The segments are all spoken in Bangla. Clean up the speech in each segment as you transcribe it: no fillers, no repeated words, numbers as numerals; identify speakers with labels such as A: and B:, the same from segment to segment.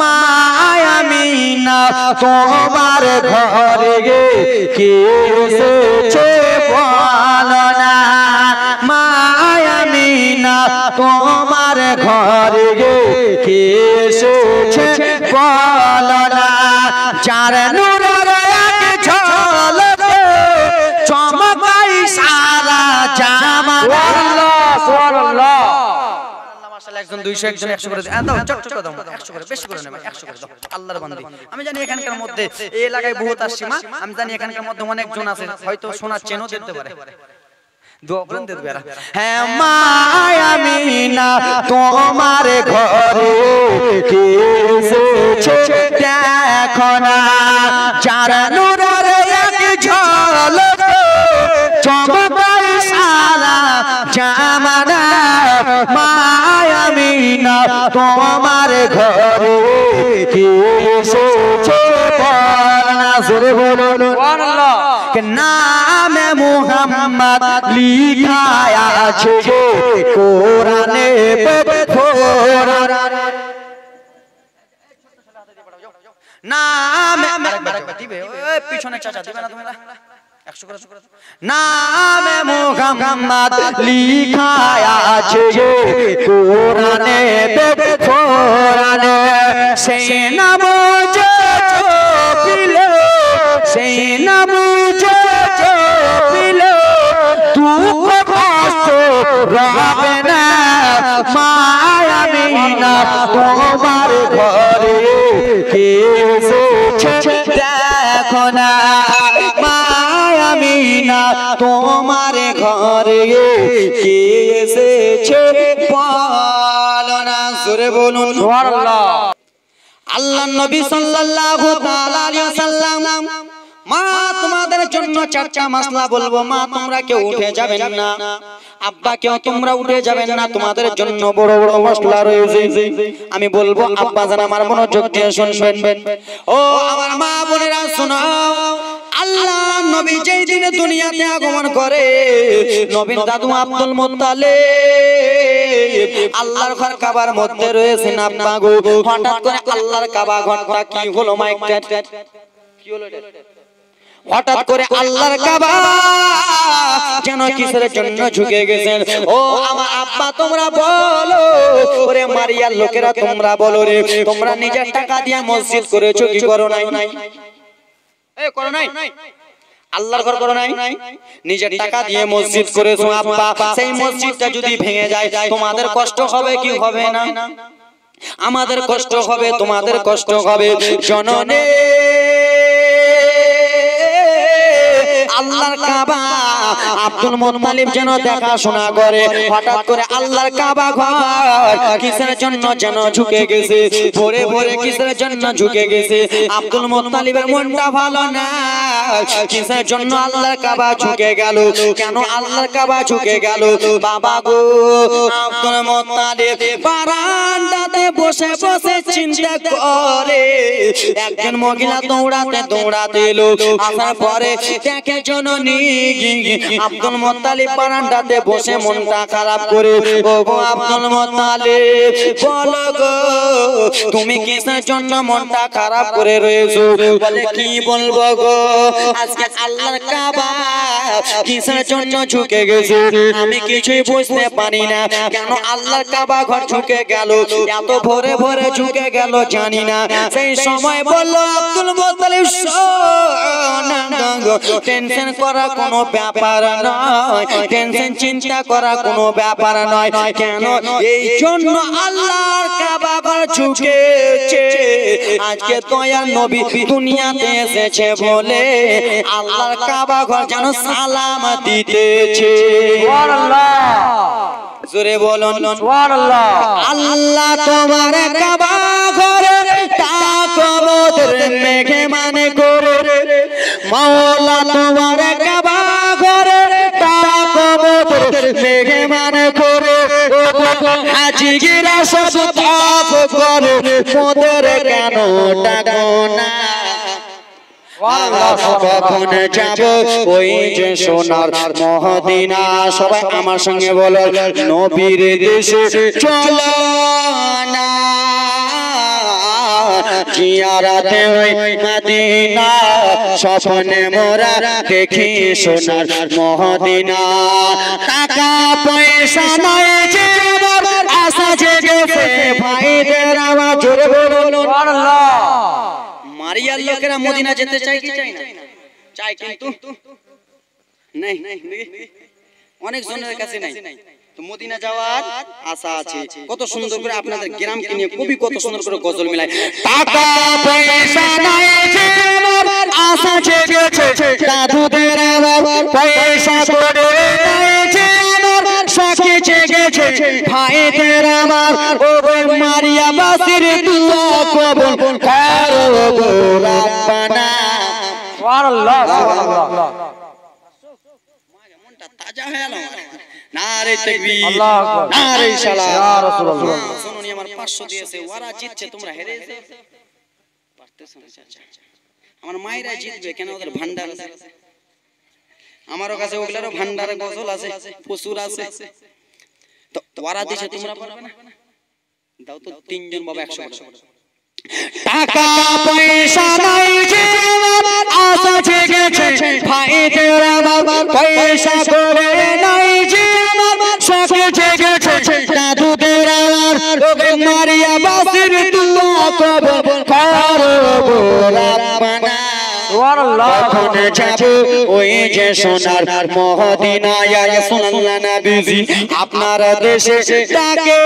A: মায়ামিনা তোমার ঘরে কে এসেছে বলো না, মায়ামিনা তোমার ঘরে কে এসেছে বলো না, যার নূরের এক ঝলকে চমকাই সারা জামানা। সুবহানাল্লাহ। একজন 200 একজন 100 করে দাও, চট দাও, 100 করে বেশি করে নেবে, 100 করে দাও আল্লাহর বান্দী। আমি জানি এখানকার মধ্যে এই এলাকায় বহুত আসিমা, আমি জানি এখানকার মধ্যে অনেক জন আছে হয়তো শোনার চেনও দিতে পারে। দোয়া করেন দিতে পারে। হ্যাঁ মায়ামিনা তোমার ঘরে কে এসেছে দেখো না, যার নূরের এক ঝলক চমকাই সারা জামানা, মায়ামিনা তোমার ঘরে কে এসেছে বলো না, জোরে বলুন সুবহানাল্লাহ। নামে মুহাম্মদ লিখা আছে কোরআনে নামে পিছনে চাচা দিবে না তুমি, নামে মুহাম্মদ লিখা আছে কোরআনে কোরআনে, সেই নাম জপিলে সেই নাম জপিলে দুঃখ কষ্ট রবে না, মায়ামিনা তোমার ঘরে কে এসেছে দেখো না, মায়ামিনা তোমার ঘরে কে এসেছে বলো না, জোরে বলুন সুবহানাল্লাহ। আল্লাহর নবী সাল্লাল্লাহু তাআলা আলাইহি ওয়াসাল্লাম, মা তোমাদের জন্য চারটা মাসলা বলবো, মা তোমরা কেউ উঠে যাবেন না, আব্বা কেউ তোমরা উঠে যাবেন না, তোমাদের জন্য বড় বড় মাসলা রয়েছে আমি বলবো, আব্বা জান আমার মনোযোগ দিয়ে শুনবেন। ও আমার মা বোনেরা শোনো, আল্লাহ নবী যেই দিনে দুনিয়াতে আগমন করে, নবীর দাদু আব্দুল মুত্তালিব আল্লাহর ঘর কাবার মধ্যে রয়েছেন। আব্বা গো হঠাৎ করে আল্লাহর কাবা ঘরটা কি হলো, মাইকটা কি হলো, হঠাৎ করে আল্লাহর কাবা যেন কিসের জন্য ঝুঁকে গেছেন। ও আমার আব্বা তোমরা বলো, ওরে মারিয়ার লোকেরা তোমরা বলো রে, তোমরা নিজের টাকা দিয়ে মসজিদ করেছো কি করো নাই? এই করো নাই? আল্লাহর ঘর করো নাই? নিজের টাকা দিয়ে মসজিদ করেছো আব্বা, সেই মসজিদটা যদি ভেঙে যায় তোমাদের কষ্ট হবে কি হবে না? আমাদের কষ্ট হবে, তোমাদের কষ্ট হবে। জননে আল্লাহর কাবা আব্দুল মুত্তালিব যেন দেখাশোনা করে, হঠাৎ করে আল্লাহর কাবা ঘর কিসের জন্য যেন ঝুঁকে গেছে, ভোরে ভোরে কিসের জন্য ঝুঁকে গেছে। আব্দুল মুত্তালিবের মনটা ভালো না, কিসের জন্য আল্লাহর কাবা ঝুঁকে গেল, কেন আল্লাহর কাবা ঝুঁকে গেল? বাবা গো আব্দুল মুত্তালিব বারান্দাতে বসে বসে চিন্তা করে, একজন মহিলা দৌড়াতে দৌড়াতে এলো, আসার পরে দেখে জননী আব্দুল মুত্তালিব বারান্দাতে বসে মনটা খারাপ করে। ও গো আব্দুল মুত্তালিব বলো গো তুমি কিসের জন্য মনটা খারাপ করে রয়েছো? বলে কি বলবো গো, আজকে আল্লাহর কাবা কিসের জন্য ঝুঁকে গেছে আমি কিছুই বুঝতে পারি না, কেন আল্লাহর কাবা ঘর ঝুঁকে গেল, এত ভোরে ভোরে ঝুঁকে গেল জানি না। সেই সময় বলল আব্দুল মুত্তালিব টেনশন করা কোনো ব্যাপার নয়, টেনশন চিন্তা করা কোনো ব্যাপার নয়, কেন এই জন্য আল্লাহর কাবা ঘর ঝুঁকেছে, আজকে দয়ার নবী দুনিয়াতে এসেছে বলে আল্লাহর কাবা ঘর যেন সালাম দিতেছে। সুবহানাল্লাহ, জোরে বলুন সুবহানাল্লাহ। আল্লাহ তোমার কাবা ঘরে তাকবর মেঘে মানে করে, মাওলা তোমার কাবা ঘরে তাকবর মেঘে মানে করে, হাজিরা সব তাপ করে মোদের কেন ডাকো না? কখন যাব ওই যে সোনার মদিনা? সবাই আমার সঙ্গে বলো, নবীর দেশে চলো না। জিয়ারাতে ওই মদিনা স্বপ্নে মোরা দেখি সোনার মদিনা টাকা পয়সা নাই যে আমার আশা জেগেছে ভাইদের আওয়াজ জোরে বলুন সুবহানাল্লাহ মারিয়ার লোকেরা মদিনা যেতে চায় কি চায় না চায় কিন্তু নাই অনেক জনের কাছে নাই তো মদিনা যাওয়ার আশা আছে কত সুন্দর করে আপনাদের গ্রামকে নিয়ে কবি কত সুন্দর করে গজল মিলায় টাকা পয়সা নাই যে আমার আশা জেগেছে দাদুদের আবার পয়সা করে নাই যে আমার সাথে জেগেছে ভাইদের আমার ও মারিয়া বাসির দোয়া কবুল করো গো রব্বানা সুবহানাল্লাহ সুবহানাল্লাহ মনটা তাজা হয়ে গেল নারে তাকবীর আল্লাহু আকবার নারে সালাত ইয়া রাসূলুল্লাহ শুনুন আমার 500 দিয়েছে ওরা জিতছে তোমরা হেরে গেছো পারতেছ না চাচা আমার মায়েরা জিতবে কেন ওদের ভান্ডার আছে আমারও কাছে ওগুলারও ভান্ডারে গজল আছে প্রচুর আছে তো ওরা দিছে তোমরা পারবে না দাও তো তিনজন বাবা 100 টাকা পয়সা নাই যে আমার আশা জেগেছে ভাইদের আমার পয়সা করে নাই যে আমার সাথে জেগেছে দাদুদের আমার ওকে মারিয়া বাসির দোয়া কবুল করো গো রব্বানা সুবহানাল্লাহ কোনে যাব ওই যে সোনার মদিনা ইয়া রাসূলুল্লাহ নবীজি আপনার দেশে ডাকে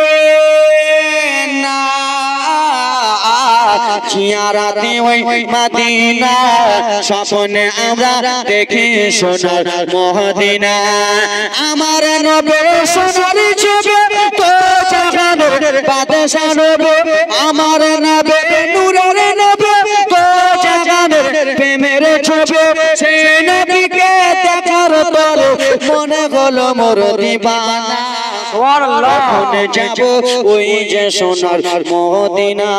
A: না জিয়ারাতে ওই মদিনা স্বপ্নে আমরা দেখি সোনার মদিনা আমার নবী সোনার ছবি তো জাহানের বাদশা নবী আমার নবী নূরের নবী তো জাহানের প্রেমের ছবি সেই নবীকে দেখার তরে মনে হলো মোর দিবানা সুবহানাল্লাহ কোনে যাব ওই যে সোনার মদিনা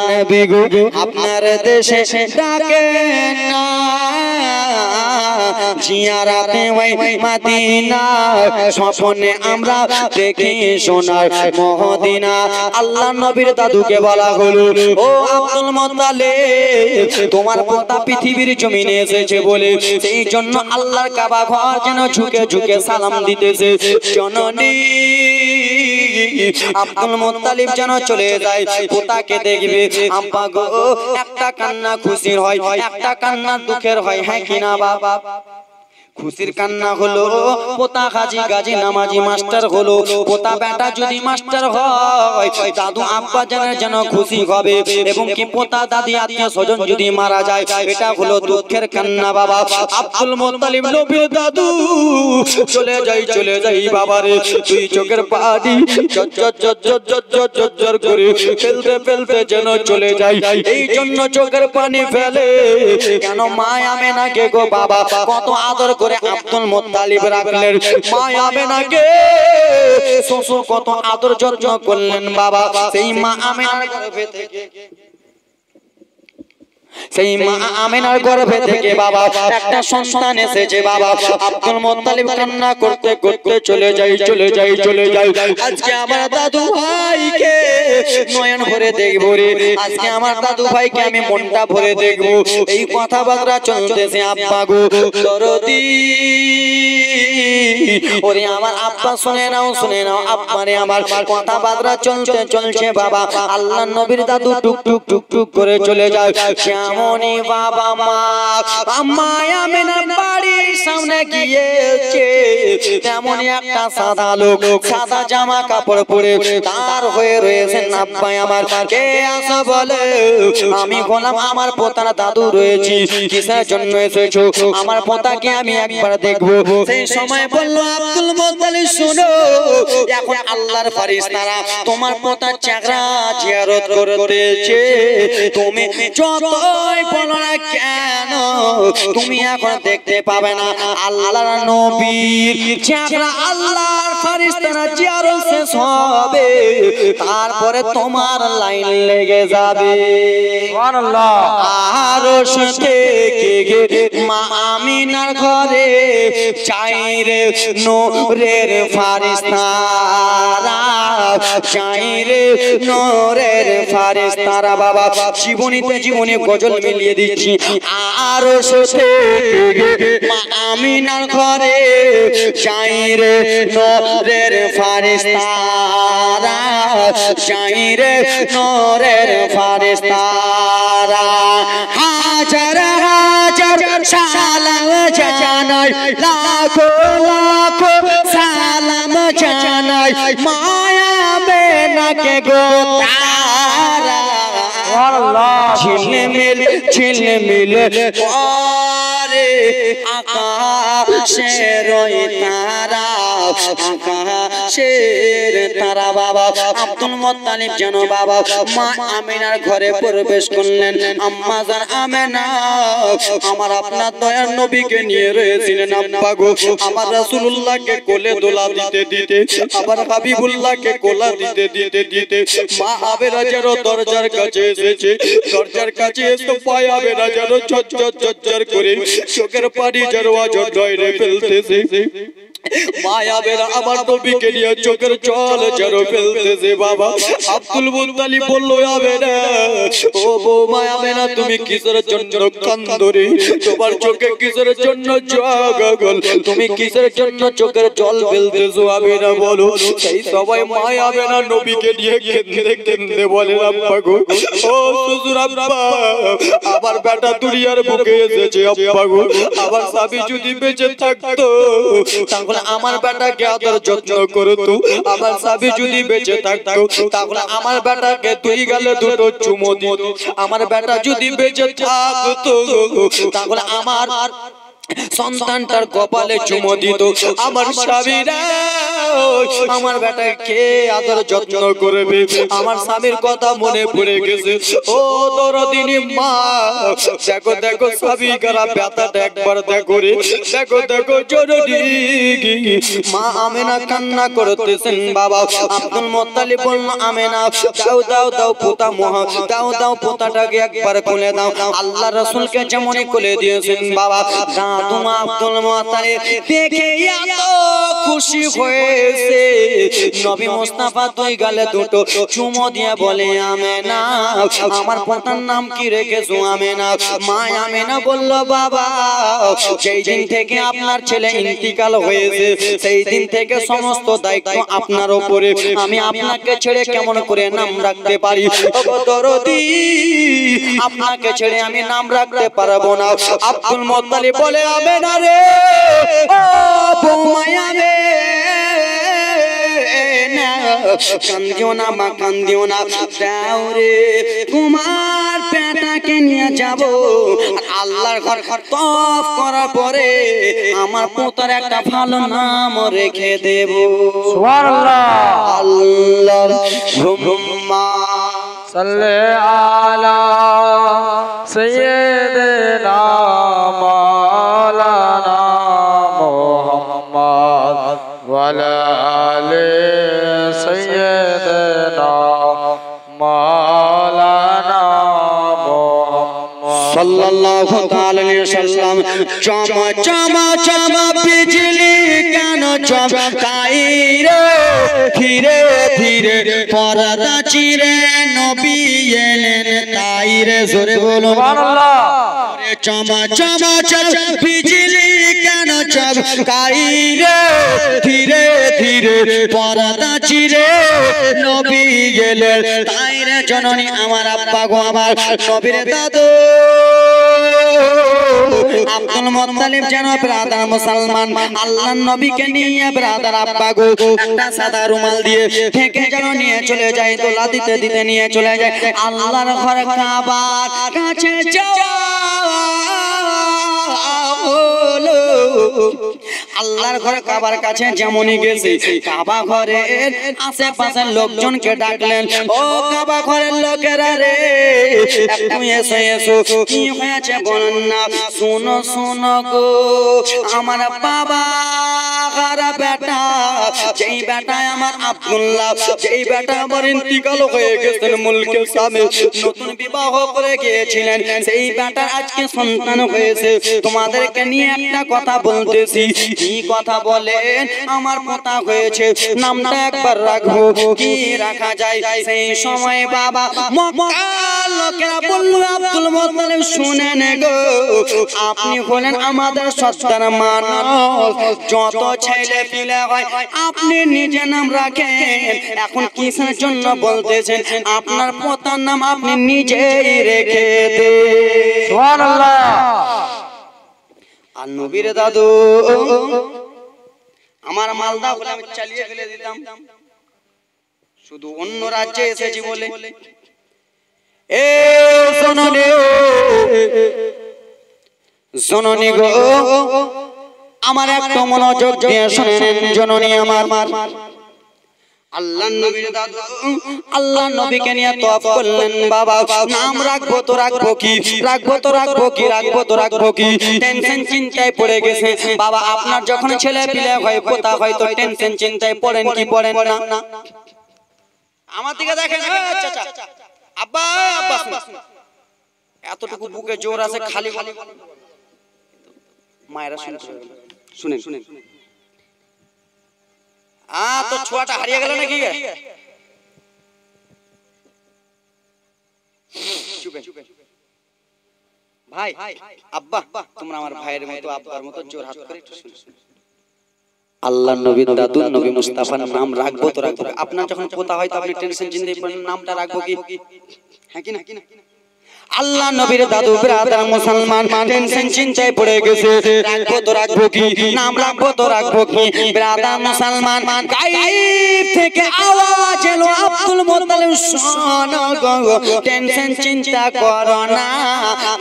A: নবী গো আপনার দেশে ডাকে না জিয়ারাতে ওই মদিনা স্বপ্নে আমরা দেখি সোনার মদিনা আল্লাহ নবীর দাদুকে বলা হলো ও আব্দুল মুত্তালিব তোমার পোতা পৃথিবীর জমিনে এসেছে বলে সেই জন্য আল্লাহর কাবা ঘর যেন ঝুঁকে ঝুঁকে সালাম দিতেছে জননী আব্দুল মুত্তালিব যেন চলে যায় পোতাকে দেখবে আব্বা গো একটা কান্না খুশির হয় একটা কান্না দুঃখের হয় হ্যাঁ কিনা বাবা খুশির কান্না হলো পোতা হাজি গাজী নামাজি মাস্টার হলো পোতা বেটা যদি মাস্টার হয় দাদু আব্বা যেন খুশি হবে এবং কি পোতা দাদি আত্মীয় স্বজন যদি মারা যায় এটা হলো দুঃখের কান্না বাবা আব্দুল মুত্তালিব নবীর দাদু চলে যাই বাবারে তুই চোখের পানি জর করে ফেলতে যেন চলে যাই এই জন্য চোখের পানি ফেলে কেন মা আমেনাকে গো বাবা কত আদর করে আব্দুল মুত্তালিব রাখলেন মা আমেনাকে শ্বশুর কত আদর যত্ন করলেন বাবা সেই মা আমেনার গর্ভে থেকে সেই মা আমেনার গর্ভে থেকে বাবা একটা সন্তান এসেছে বাবা আব্দুল মুত্তালিব কান্না করতে করতে চলে যাই আজকে আমার দাদু ভাইকে নয়ন ভরে দেখবো রে আজকে আমার দাদু ভাইকে আমি মনটা ভরে দেখবো এই কথাবার্তা চলতেছে আব্বা গো দরদি ওরে আমার আব্বা শুনে নাও আব্বারে আমার কথাবার্তা চলছে বাবা আল্লাহর নবীর দাদু টুক টুক করে চলে যায় কেমনি বাবা মা আম্মা আমেনা বাড়ির সামনে গিয়েছে তেমনি একটা সাদা লোক সাদা জামা কাপড় পরে তার হয়ে রয়েছে আব্বা আমার কে আসো বলে আমি বললাম আমার পোতার দাদু রয়েছি কিসের জন্য এসেছো আমার পোতাকে আমি একবার দেখবো সেই সময় বলল আব্দুল মুত্তালিব শুনো এখন আল্লাহর ফেরেশতারা তোমার পোতার চেহারা জিয়ারত করতেছে তুমি যতই বলো না কেন তুমি এখন দেখতে পাবে না আল্লাহর নবীর চেহারা আল্লাহর ফারিস্তারা জিয়ারত শেষ হবে তারপরে তোমার লাইন লেগে যাবে সুবহানাল্লাহ আরশ থেকে মা আমিনার ঘরে চাই রে নূরের ফারিস্তারা চাই রে নূরের ফারিস্তারা বাবা জীবনে গজল মিলিয়ে দিচ্ছি আরশ থেকে মা আমিনার ঘরে চাই রে নূরের ফারিস্তারা চাই রে নূরের ফারিস্তারা হাজার হাজার সালাম জানাই লাখো লাখো সালাম জানাই মায়া বেনাকে গো তারা ঝিলমিল ঝিলমিল করে আকাশের তারা আকাশের তারা বাবা আব্দুল মুত্তালিব যেন বাবা মা আমিনার ঘরে প্রবেশ করলেন আম্মা জান আমিনা আমার আপনার দয়ার নবীকে নিয়ে রয়েছিলেন আব্বা গো আমার রাসূলুল্লাহকে কোলে দোলা দিতে দিতে আবার হাবিবুল্লাহকে কোলা দিতে দিতে দিতে মা আমিনা যেন দরজার কাছে এসেছে দরজার কাছে এসে পায়ে আমিনা যেন ঝরঝর ঝরঝর করে চোখের পানি যেন ঝরঝরে ফেলতেছে মায়া বেরা আমার নবীকে নিয়ে চোখের জল যেন ফেলতেছে বাবা আব্দুল মুত্তালিব বলল আমেনা ও বউ মায়া বেরা তুমি কিসের জন্য কাঁদো রে তোমার চোখে কিসের জন্য জল তুমি কিসের জন্য চোখের জল ফেলতেছো আমেনা বলো সেই সবাই মায়া বেরা নবীকে নিয়ে কেঁদে কেঁদে বলে আব্বা গো ও শ্বশুর আব্বা আমার বেটা দুনিয়ার বুকে এসেছে আব্বা গো আমার স্বামী যদি বেঁচে থাকতো তাহলে আমার বেটাকে আদর যত্ন করতো আমার স্বামী যদি বেঁচে থাকতো তাহলে আমার বেটাকে দুই গালে দুটো চুমো দিত আমার বেটা যদি বেঁচে থাকতো তাহলে আমার সন্তানটার কপালে চুমো দিত আমার স্বামীরা আমার বেটাকে আদর যত্ন করবে আমার স্বামীর কথা মনে পড়ে গেছে ও দরদিনী মা দেখো দেখো স্বামী করা ব্যথাটা একবার দেখো রে দেখো দেখো জরুরি মা আমেনা কান্না করতেছেন বাবা আব্দুল মুত্তালিব বলল আমেনা দাও দাও দাও পোতা মোহা দাও দাও পোতাটাকে একবার খুলে দাও আল্লাহ রাসূলকে যেমনই খুলে দিয়েছেন বাবা তোমা আব্দুল মুত্তালিব দেখে এত খুশি হয়েছে নবী মুস্তাফা দুই গালে দুটো চুমো দিয়ে বলে আমেনা আমার পোতার নাম কি রেখেছো আমেনা মা আমেনা বলল বাবা সেই দিন থেকে আপনার ছেলে ইন্তিকাল হয়েছে সেই দিন থেকে সমস্ত দায়িত্ব আপনার উপরে আমি আপনাকে ছেড়ে কেমন করে নাম রাখতে পারি ওগো দরদি আপনাকে ছেড়ে আমি নাম রাখতে পারবো না আব্দুল মুত্তালিব বলে আমেনা রে ও বৌমায়া রে কান্দিও না মা কান্দিও না দাও রে তোমার পেটাকে নিয়ে যাব আল্লাহর ঘর তওয়াফ করার পরে আমার পোতার একটা ভালো নাম রেখে দেব সুবহানাল্লাহ আল্লাহুম্মা সাল্লি আলা সাইয়্যিদিনা মাওলানা মুহাম্মদ ওয়া আলা আলি সাইয়্যিদিনা মাওলানা মুহাম্মদ সাল্লাল্লাহু তাআলা আলাইহি ওয়াসাল্লাম চমা চমা চমা বিজলি কেন চমকাই রে ধীরে ধীরে পর্দা চিরে নবী এলেন তাই রে জোরে বলো সুবহানাল্লাহ চমা চমা চমা বিজলি কেন চমকাই রে ধীরে ধীরে পর্দা চিরে নবী এলেন তাই রে জননী আমার আব্বা গো আমার নবীর দাদু আব্দুল মুত্তালিব যেন ব্রাদার মুসলমান আল্লাহর নবীকে নিয়ে ব্রাদার আব্বা গো একটা সাদা রুমাল দিয়ে ঢেকে যেন নিয়ে চলে যায় দোলা দিতে দিতে নিয়ে চলে যায় আল্লাহর ঘর কাবার কাছে যাওয়া আল্লাহর ঘর কাবার কাছে যেমনই গেছে কাবা ঘরের আশেপাশের লোকজনকে ডাকলেন ও কাবা ঘরের লোকেরা রে একটু এসো এসো কি হয়েছে বলেন না শুনো শুনো গো আমার বাবা আগারা বেটা, যেই বেটা আমার আব্দুল্লাহ, যেই বেটা আমার ইন্তিকাল হয়ে গেছেন মুলকে সামে, নতুন বিবাহ করে গিয়েছিলেন, সেই বেটার আজকে সন্তান হয়েছে। তোমাদেরকে নিয়ে একটা কথা বলতেছি। কি কথা বলেন? আমার পোতা হয়েছে, নামটা একবার রাখবো, কি রাখা যায়? সেই সময় বাবা মক্কার লোকেরা বলল, আব্দুল মুত্তালিব শুনেন গো, আপনি হলেন আমাদের সর্দার মানুষ, যত ছেলে পিলে হয় আপনি নিজে নাম রাখেন, এখন কিসের জন্য বলতেছেন? আপনার পোতার নাম আপনি নিজেই রেখে দেন। সুবহানাল্লাহ। আর নবীর দাদু আমার মালদা বলে আমি চালিয়ে ফেলে দিতাম, শুধু অন্য রাজ্যে এসেছি বলে। এ জননী, জননী গো, আমার একটু মনোযোগ দিয়ে শুনেন জননী আমার। আল্লাহ নবীর দাদু আল্লাহ নবীকে নিয়ে তওয়াফ করলেন। বাবা নাম রাখবো তো রাখবো কি, রাখবো তো রাখবো কি, রাখবো তো রাখবো কি, টেনশন চিন্তায় পড়ে গেছে। বাবা আপনার যখন ছেলে পিলে হয়, পোতা হয়, তো টেনশন চিন্তায় পড়েন কি পড়েন না? আমার দিকে দেখেন, চাচা আব্বা আব্বা, এতটুকু বুকে জোর আছে, খালি খালি মায়েরা শুনেন শুনেন। তো ছোয়াটা হারিয়ে গেল নাকি? ভাই আব্বা, তোমরা আমার ভাইয়ের মতো আব্বার মতো জোর হাত করে একটু শুনে। আল্লাহ নবী দাদু নবী মুস্তাফার নাম রাখবো তো রাখবো। আপনার যখন পোতা হয় তো আপনি টেনশন চিন্তায় পড়েন, নামটা রাখবো কি, হ্যাঁ কি না? আল্লাহ নবীর দাদু ব্রাদার মুসলমান টেনশন চিন্তায় পড়ে গেছে, রাখবো তো রাখবো কি, নাম রাখবো তো রাখবো কি। ব্রাদার মুসলমান গায়েব থেকে আওয়াজ এলো, আব্দুল মুত্তালিব শোনো গো, টেনশন চিন্তা করো না,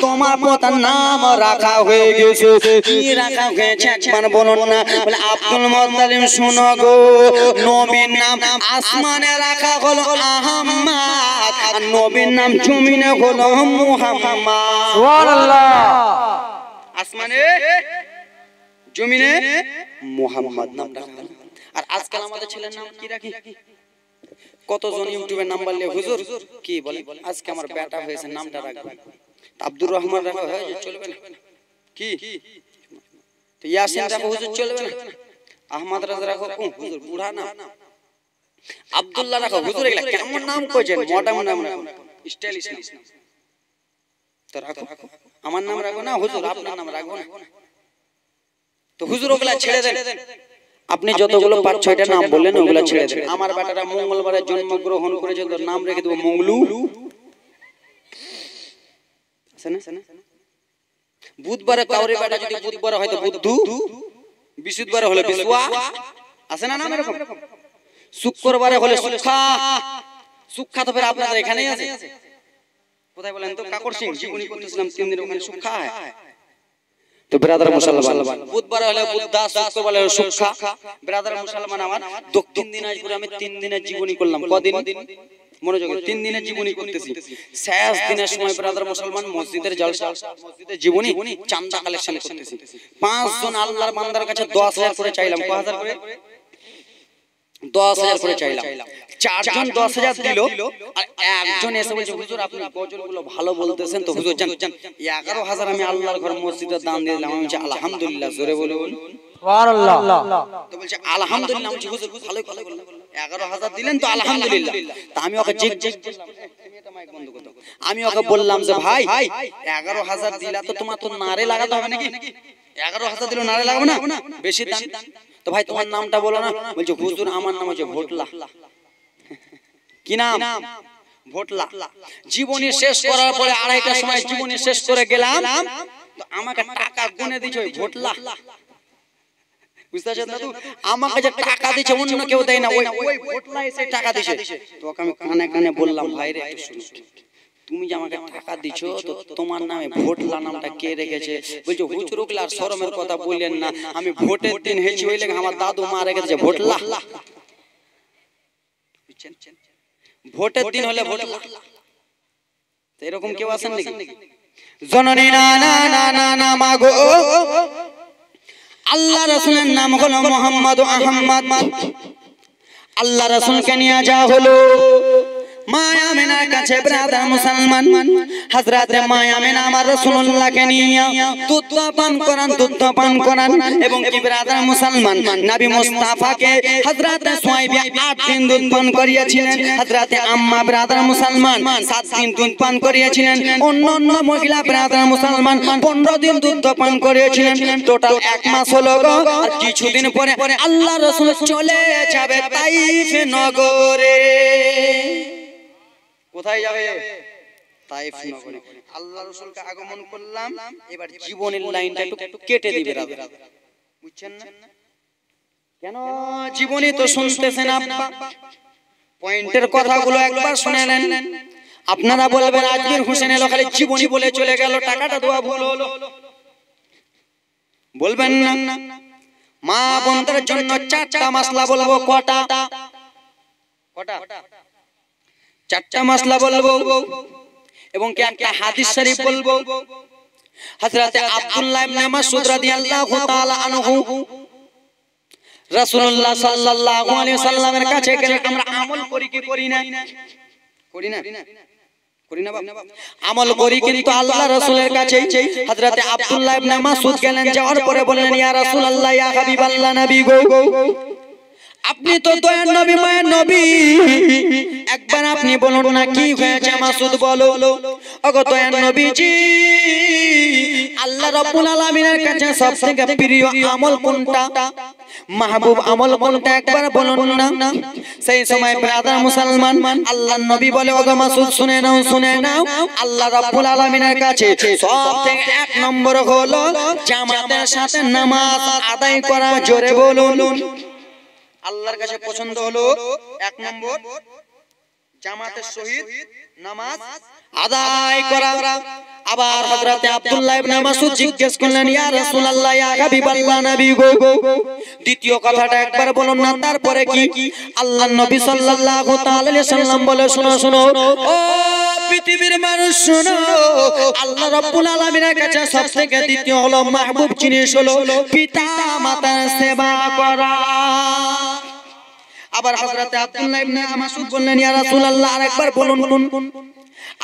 A: তোমার পোতার নাম রাখা হয়ে গেছে। কি রাখা হয়েছে একবার বলুন না? বলে আব্দুল মুত্তালিব শোনো গো, নবীর নাম আসমানে রাখা হলো আহমদ, আর নবীর নাম জমিনে হলো মুহাম্মদ। সুবহানাল্লাহ। আসমানে জমিনে মুহাম্মদ নাম রাখা। আর আজকাল আমাদের ছেলের নাম কি রাখি? কতজন ইউটিউবে নাম বললে হুজুর কি বলে, আজকে আমার বেটা হয়েছে নামটা রাখবে, আব্দুর রহমান রাখা হয় চলবে না কি? তো ইয়াসিন রাখো হুজুর চলবে না? আহমদ রাজা রাখো হুজুর বুড়া না? আব্দুল্লাহ রাখো হুজুর, এগুলা কেমন নাম কইছেন? মডার্ন নাম রাখো, স্টাইলিশ নাম। তো রাখো, আমার নাম রাখো না হুজুর, আপনার নাম রাখো না। তো হুজুর ওগুলা ছেড়ে দেন, আপনি যতগুলো 5-6টা নাম বললেন ওগুলা ছেড়ে দেন। আমার বেটারা মঙ্গলবারে জন্মগ্রহণ করেছে, তো নাম রেখে দেব মঙ্গলু, আছে না? বুধবারে কাউরে বেটা যদি বুধবারে হয়তো বুদ্ধু, বৃহস্পতিবারে হলে বিশুয়া, আছে না নাম এরকম? শুক্রবারে হলে সুখা, সুখা তো ফের আপনাদের এখানেই আছে। কোথায় বলেন তো? কাকর সিং জীবনী করতেছিলাম 3 দিন ওখানে সুখা হয়। তো ব্রাদার মুসলমান বুধবারে হলে বুদ্ধা, শুক্রবারে হলে সুখা। ব্রাদার মুসলমান আমার দক্ষিণ দিনাজপুরে আমি 3 দিনের জীবনী করলাম। কদিন? মনোযোগ, 3 দিনের জীবনী করতেছি। শেষ দিনের সময় ব্রাদার মুসলমান মসজিদের জলসা, মসজিদের জীবনী চাঁদা কালেকশন করতেছি। 5 জন আল্লাহর বান্দার কাছে 10,000 করে চাইলাম। কত হাজার করে? 10,000 করে চাইলাম। 4 জন 10,000 দিল, আর একজন এসে বলছে হুজুর আপনি গজলগুলো ভালো বলতেছেন, তো হুজুর জান 11,000 আমি আল্লাহর ঘর মসজিদে দান দিলাম। আমি বলছি আলহামদুলিল্লাহ, জোরে বলুন সুবহানাল্লাহ। তো বলছে আলহামদুলিল্লাহ। আমি বলছি হুজুর ভালোই কথা বললেন, 11,000 দিলেন তো আলহামদুলিল্লাহ। তা আমি ওকে জিজ্ঞেস করলাম, মাইক বন্ধ করো, আমি ওকে বললাম যে ভাই 11,000 দিলা তো তোমার তো নারে লাগাতে হবে নাকি? 11,000 দিল নারে লাগাবে না? বেশি দান। তো ভাই তোমার নামটা বলো না। বলছে হুজুর আমার নাম হচ্ছে ভোটলা। কি নাম? ভোটলা। জীবনী শেষ করার পরে 2:30টার সময় জীবনী শেষ করে গেলাম, তো আমাকে টাকা গুনে দিছে ওই ভোটলা। বুঝতে পারছেন দাদু? আমাকে যে টাকা দিছে অন্য কেউ দেয় না, ওই ভোটলা এসে টাকা দিছে। তো আমি কানে কানে বললাম ভাই রে একটু শুনো, তুমি যে আমাকে টাকা দিছো তো তোমার নামে ভোটলা নামটা কে রেখেছে? বলছো হুজুর ওগুলা আর শরমের কথা বললেন না, আমি ভোটের দিন হেছি হইলে আমার দাদু মা রেখেছে ভোটলা। ভোটের দিন হলে ভোটলা। এরকম কেউ আছেন নাকি? জননী না না না না না মাগো, আল্লাহ রাসূলের নাম হলো মুহাম্মদ আহমদ। আল্লাহ রাসূলকে নিয়ে যাওয়া হলো মা আমিনার কাছে। ব্রাদার মুসলমান, হযরতে মা আমিনা আমার রাসূলুল্লাহকে নিয়ে দুধ পান করান এবং কি ব্রাদার মুসলমান নবী মুস্তাফাকে হযরতে সুয়াইবা 8 দিন দুধ পান করিয়েছিলেন। হযরতে আম্মা ব্রাদার মুসলমান 7 দিন দুধ পান করিয়েছিলেন। অন্য মহিলা ব্রাদার মুসলমান 15 দিন দুধ পান করিয়েছিলেন। টোটাল 1 মাস হলো গো। আর কিছুদিন পরে আল্লাহ রাসূল চলে যাবে তাইফ নগরে। কোথায় যাবে? তাইফ নগরে। আল্লাহ রাসূলকে আগমন করলাম, এবার জীবনের লাইনটা একটু কেটে দিবে। বুঝছেন না কেন? জীবনী তো শুনতেছেন আব্বা, পয়েন্টের কথাগুলো একবার শুনে নেন। আপনারা বলবেন আজমির হোসেন এলো খালি জীবনী বলে চলে গেল, টাকাটা দেওয়া ভুল হলো। বলবেন না? মা বোনদের জন্য 4টা মাসলা বলবো। কটা? 4টা মাসলা বলবো এবং কি একটা হাদিস শরীফ বলবো। হযরতে আব্দুল্লাহ ইবনে মাসউদ রাদিয়াল্লাহু তাআলা আনহু রাসূলুল্লাহ সাল্লাল্লাহু আলাইহি ওয়াসাল্লামের কাছে গেলে আমরা আমল করি কি করি না? করি না? করি না বাবা? আমল করি, কিন্তু আল্লাহ রাসূলের কাছে হযরতে আব্দুল্লাহ ইবনে মাসউদ গেলেন। যাওয়ার পরে বললেন ইয়া রাসূলুল্লাহ, ইয়া হাবিবাল্লাহ, নবী গো, আপনি তো দয়ার নবী, মায়ের নবী, একবার আপনি বলুন না কি হয়েছে। মাসুদ বলো। ওগো দয়ার নবীজি, আল্লাহ রাব্বুল আলামিনের কাছে সবথেকে প্রিয় আমল কোনটা, মাহবুব আমল কোনটা, একবার বলুন না। সেই সময় ব্রাদার মুসলমান আল্লাহর নবী বলে ওগো মাসুদ শুনে নাও, আল্লাহ রাব্বুল আলামিনের কাছে সবথেকে 1 নম্বর হলো জামাতের সাথে নামাজ আদায় করা। জোরে বলুন। আল্লাহর কাছে পছন্দ হলো 1 নম্বর জামাতের সহিত নামাজ আদায় করা। আবার হযরতে আব্দুল্লাহ ইবনে মাসউদ জিজ্ঞেস করলেন ইয়া রাসূলুল্লাহ, ইয়া হাবিবাল্লাহ, নবী গো, দ্বিতীয় কথাটা একবার বলুন না। তারপরে কি? আল্লাহর নবী সাল্লাল্লাহু তাআলা আলাইহি সাল্লাম বলে শোনো ও পৃথিবীর মানুষ শোনো, আল্লাহ রাব্বুল আলামিনের কাছে সবথেকে দ্বিতীয় হলো মাহবুব জিনিস হলো পিতা মাতার সেবা করা। আবার হযরতে আব্দুল্লাহ ইবনে মাসউদ বললেন ইয়া রাসূলুল্লাহ, আরেকবার বলুন,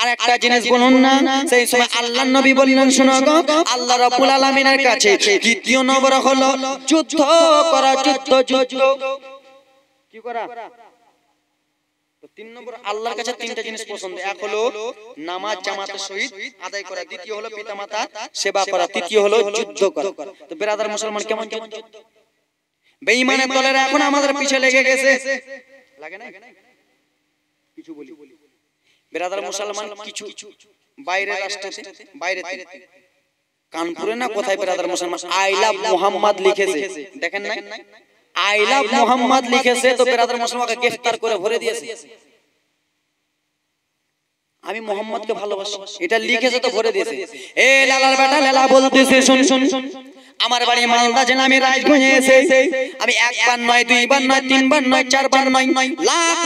A: আর একটা জিনিস বলুন না। সেই সময় আল্লাহর নবী বললেন শোনো গো, আল্লাহ রাব্বুল আলামিনের কাছে দ্বিতীয় নম্বর হলো যুদ্ধ করা। যুদ্ধ কি করা? তো 3 নম্বর আল্লাহর কাছে 3টা জিনিস পছন্দ। এক হলো নামাজ জামাতের সহিত আদায় করা, দ্বিতীয় হলো পিতামাতার সেবা করা, তৃতীয় হলো যুদ্ধ করা। তো ব্রাদার মুসলমান কেমন যুদ্ধ? বেঈমানের দলেরা এখন আমাদের পিছে লেগে গেছে, লাগে না? কিছু বলি ব্রাদার মুসলমান, কিছু বাইরের রাষ্ট্রেতে, বাইরেতে কানপুরে না কোথায় ব্রাদার মুসলমান আই লাভ মুহাম্মদ লিখেছে, দেখেন না? আই লাভ মুহাম্মদ লিখেছে, তো ব্রাদার মুসলমানকে গ্রেফতার করে ভরে দিয়েছে। আমি মুহাম্মদকে ভালোবাসি এটা লিখেছে তো ভরে দিয়েছে। এ লালার বেটা লালা বলতেছে শুন, আমার বাড়ি মালদা জেলা, আমি রাজগঞ্জে এসে আমি 1 বার নয় 2 বার নয় 3 বার নয় 4 বার নয়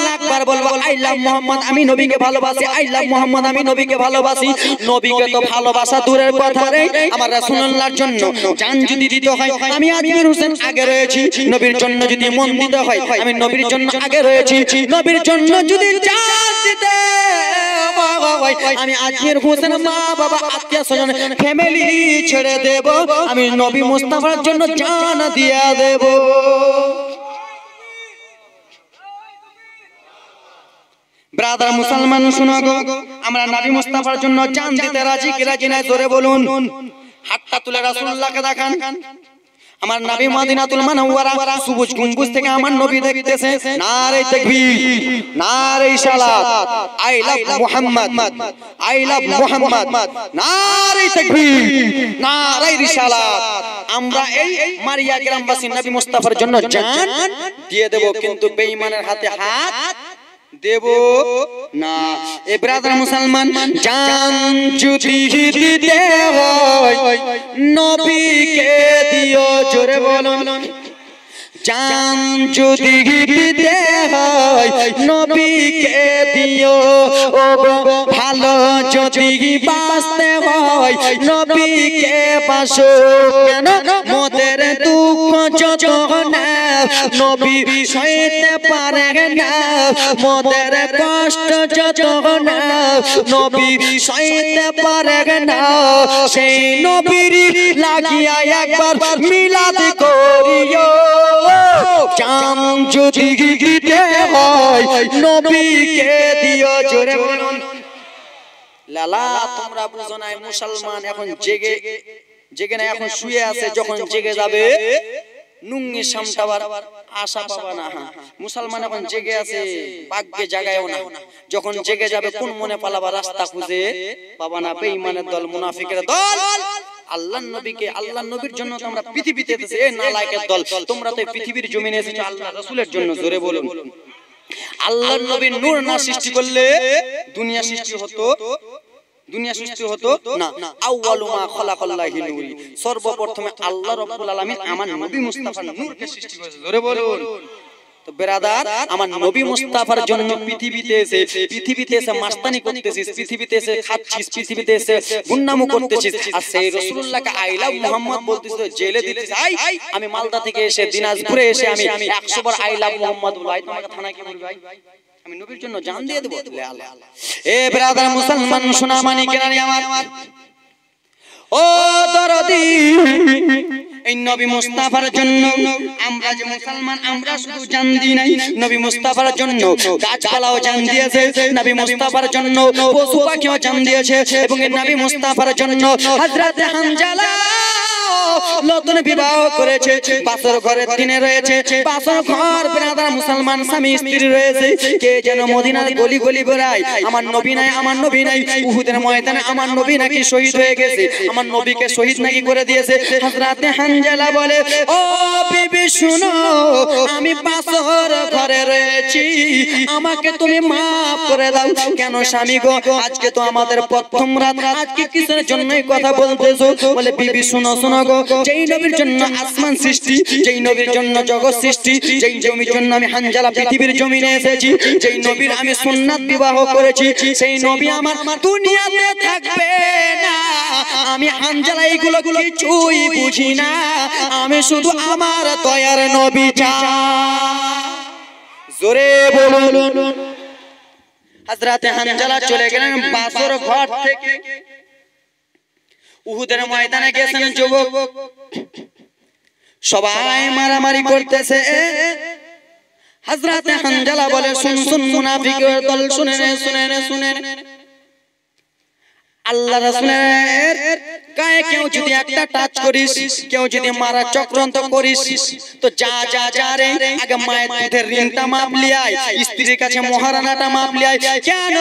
A: লাখ বার বলবো আই লাভ মুহাম্মদ, আমি নবীকে ভালোবাসি। আই লাভ মুহাম্মদ, আমি নবীকে ভালোবাসি। নবীকে তো ভালোবাসা দূরের কথা রে, আমার রাসূলুল্লাহর জন্য জান যদি দিতে হয় আমি আজমির হোসেন আগে রয়েছি। নবীর জন্য যদি মন দিতে হয় আমি নবীর জন্য আগে রয়েছি। নবীর জন্য যদি জান দিতে আমি আজমির হোসেন মা বাবা আত্মীয় স্বজন ফ্যামিলি ছেড়ে দেব, আমি নবী মুস্তাফার জন্য জান দিয়ে দেব। ব্রাদার মুসলমান শুনো গো, আমরা নবী মুস্তাফার জন্য জান দিতে রাজি কি রাজি না? জোরে বলুন। হাতটা তুলে রাসূলুল্লাহকে দেখান। আমার নবী মদিনাতুল মুনাওয়ারা সবুজ গম্বুজ থেকে আমার নবী দেখতেছে। নারে তাকবীর, নারে সালাত, I love Muhammad, I love Muhammad, নারে তাকবীর, নারে রিসালাত। আমরা এই মারিয়া গ্রামবাসী নবী মুস্তাফার জন্য জান দিয়ে দেব, কিন্তু বেঈমানের হাতে হাত দেব না। এ ব্রাদার মুসলমান, জান যদি দিতে হয় নবীকে দিও। জোরে বলুন। জান যদি দিতে হয় নবীকে দিও ও গো ভালো যদি বাঁচতে হয় নবীকে বাসো কেন মোদের দুঃখ যত না নবী সইতে পারে না মোদের কষ্ট যত না নবী সইতে পারে না সেই নবীর লাগিয়া একবার মিলাদ করিও জান যদি দিতে হয় নবীকে দিও জোরে বলুন লালা তোমরা বুঝো না মুসলমান এখন জেগে না এখন শুয়ে আছে যখন জেগে যাবে নুঙ্গি সামটাবার আশা পাবা না মুসলমান এখন জেগে আছে ভাগ্যে জাগায়ও না যখন জেগে যাবে কোন মনে পালাবা রাস্তা খুঁজে পাবা না বেঈমানের দল মুনাফিকের দল আল্লাহর নবীকে আল্লাহর নবীর জন্য তোমরা পৃথিবীতে এসেছো এই নালায়েকের দল তোমরা তো পৃথিবীর জমিনে এসেছো আল্লাহর রাসূলের জন্য জোরে বলুন আল্লাহর নবীর নূর না সৃষ্টি করলে দুনিয়া সৃষ্টি হতো না আউয়ালু মা খালাকাল্লাহি নূরি সর্বপ্রথমে আল্লাহ রাব্বুল আলামিন আমার নবী মুস্তাফার নূরকে সৃষ্টি করেছে জোরে বলুন তো ব্রাদার আমার নবী মুস্তাফার জন্য পৃথিবীতে এসে মাস্তানি করতেছিস পৃথিবীতে এসে খাচ্ছিস পৃথিবীতে এসে গুন্নামো করতেছিস আর সেই রাসূলুল্লাহকে আই লাভ মুহাম্মদ বলতেছিস জেলে দিতেছিস আমি মালদা থেকে এসে দিনাজপুরে এসে আমি 100 বার আই লাভ মুহাম্মদ বলাই তোমাকে থানায় কি বলবি ভাই আমি নবীর জন্য জান দিয়ে দেব এ ব্রাদার মুসলমান শোনা মানি কেনারি আমার ও দরদি এই নবী মুস্তাফার জন্য আমরা যে মুসলমান আমরা শুধু জান দিই নাই নবী মুস্তাফার জন্য গাছপালাও জান দিয়েছে নবী মুস্তাফার জন্য পশু পাখিও জান দিয়েছে এবং এই নবী মুস্তাফার জন্য হযরত হানজালা নতুন বিবাহ করেছে বাসর ঘরের দিনে রয়েছে বাসর ঘর ব্রাদার মুসলমান স্বামী স্ত্রী রয়েছে কে যেন মদিনার গলি গলি বেড়ায় আমার নবী নাই উহুদের ময়দানে আমার নবী নাকি শহীদ হয়ে গেছে আমার নবীকে শহীদ নাকি করে দিয়েছে হযরত হানজালা বলে ও বিবি শুনো আমি বাসর ঘরে রয়েছি আমাকে তুমি maaf করে দাও কেন স্বামী গো আজকে তো আমাদের প্রথম রাত আজকে কিসের জন্য কথা বলতেছো বলে বিবি শুনো গো যেই নবীর জন্য আসমান সৃষ্টি যেই নবীর জন্য জগৎ সৃষ্টি যেই নবীর জন্য আমি হানজালা পৃথিবীর জমিনে এসেছি যেই নবীর আমি সুন্নাত বিবাহ করেছি সেই নবী আমার দুনিয়াতে থাকবে না আমি হানজালা এইগুলো কিছুই বুঝি না আমি শুধু আমার দয়ার নবী চাই জোরে বলুন হযরত হানজালা চলে গেলেন বাসর ঘর থেকে উহুদের ময়দানে গেছেন যুবক সবাই মারামারি করতেছে হযরত হানজালা বলে শুন মুনাফিকের দল শুনেন আল্লাহ রাসূলের গায়ে কেউ যদি একটা টাচ করিস কেউ যদি মারা চক্রান্ত করিস তো যা রে আগে মায়ের দুধের ঋণটা মাপ লিয়াই স্ত্রীর কাছে মহারানাটা মাপ লিয়াই কেন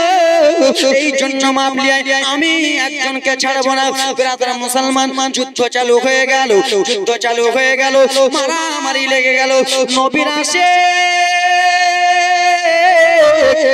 A: এই জন্য মাপ লিয়াই আমি একজনকে ছাড়বো না ব্রাদার মুসলমান যুদ্ধ চালু হয়ে গেল মারামারি লেগে গেল নবীর আসে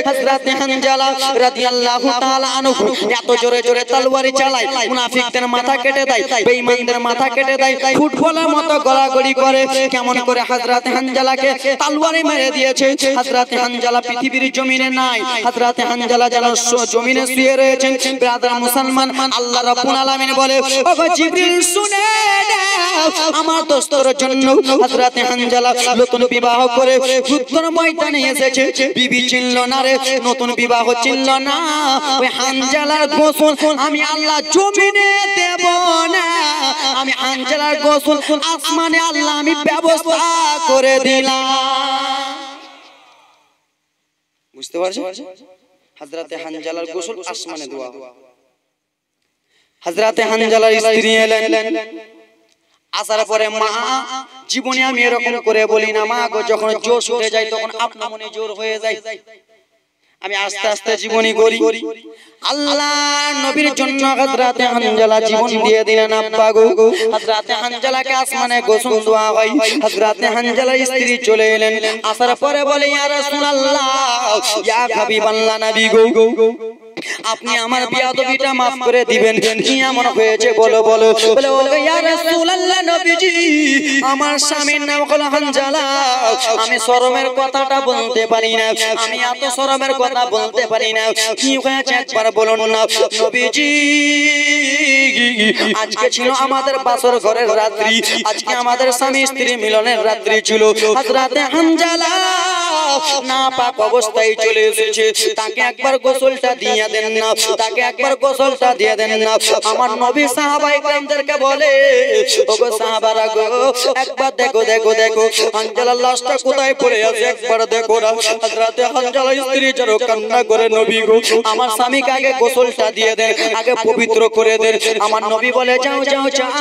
A: হযরত হানজালা রাদিয়াল্লাহু তাআলা আনহু এত জোরে তলোয়ারি চালায় মুনাফিকদের মাথা কেটে দেয় বেঈমানদের মাথা কেটে দেয় ফুটবলের মতো গলাগলি করে কেমন করে হযরত হানজালাকে তলোয়ারি মেরে দিয়েছে হযরত হানজালা পৃথিবীর জমিনে নাই হযরত হানজালা যেন জমিনে শুয়ে রয়েছেন ব্রাদার মুসলমান আল্লাহ রাব্বুল আলামিন বলে ওগো জিবরিল শুনে নাও আমার দোস্তর জন্য হযরত হানজালা নতুন বিবাহ করে যুদ্ধের ময়দানে এসেছে বিবি চিনল না রে নতুন বিবাহ চিনল না ওই হানজালার গোসল আমি আল্লাহ জমিনে দেব না আমি হানজালার গোসল আসমানে আল্লাহ আমি ব্যবস্থা করে দিলাম বুঝতে পারছো হযরত হানজালার গোসল আসমানে দেওয়া হযরত হানজালার স্ত্রী এলেন আসার পরে মা জীবনে আমি এরকম করে বলি না মা গো যখন জোশ উঠে যায় তখন আপনা মনে জোর হয়ে যায় আমি আস্তে আস্তে জীবনী করি আল্লাহ নবীর জন্য হযরত হানজালা জীবন দিয়ে দিলেন আব্বা গো হযরত হানজালাকে আসমানে গোসল দেওয়া হয় হযরত হানজালার স্ত্রী চলে এলেন আসার পরে বলে ইয়া রাসূলুল্লাহ ইয়া হাবিবাল্লাহ নবী গো আপনি আমার বিয়াদবিটা maaf করে দিবেন কি এমন হয়েছে বলো বলো বলে ও ইয়া রাসূলুল্লাহ নবীজি আমার স্বামীর নাম হলো হানজালা আমি শরমের কথাটা বলতে পারি না আমি এত শরমের কথা বলতে পারি না কি হয়েছে একবার বলুন না নবীজি আজকে ছিল আমাদের বাসর ঘরের রাত্রি আজকে আমাদের স্বামী স্ত্রী মিলনের রাত্রি ছিল হযরতে হানজালা নাপাক অবস্থায় চলে এসেছে তাকে একবার গোসলটা দিয়ে দেন না তাকে একবার গোসলটা দিয়ে দেন না আমার নবী সাহাবায়ে কেরামদেরকে বলে ওগো সাহাবারা গো একবার দেখো দেখো দেখো হানজালার লাশটা কোথায় পড়ে আছে একবার দেখো না হযরতে হানজালা স্ত্রী যারা কান্না করে নবী গো আমার স্বামীকে আগে গোসলটা দিয়ে দেন আগে পবিত্র করে দেন আমার নবী বলে যাও যাও যাও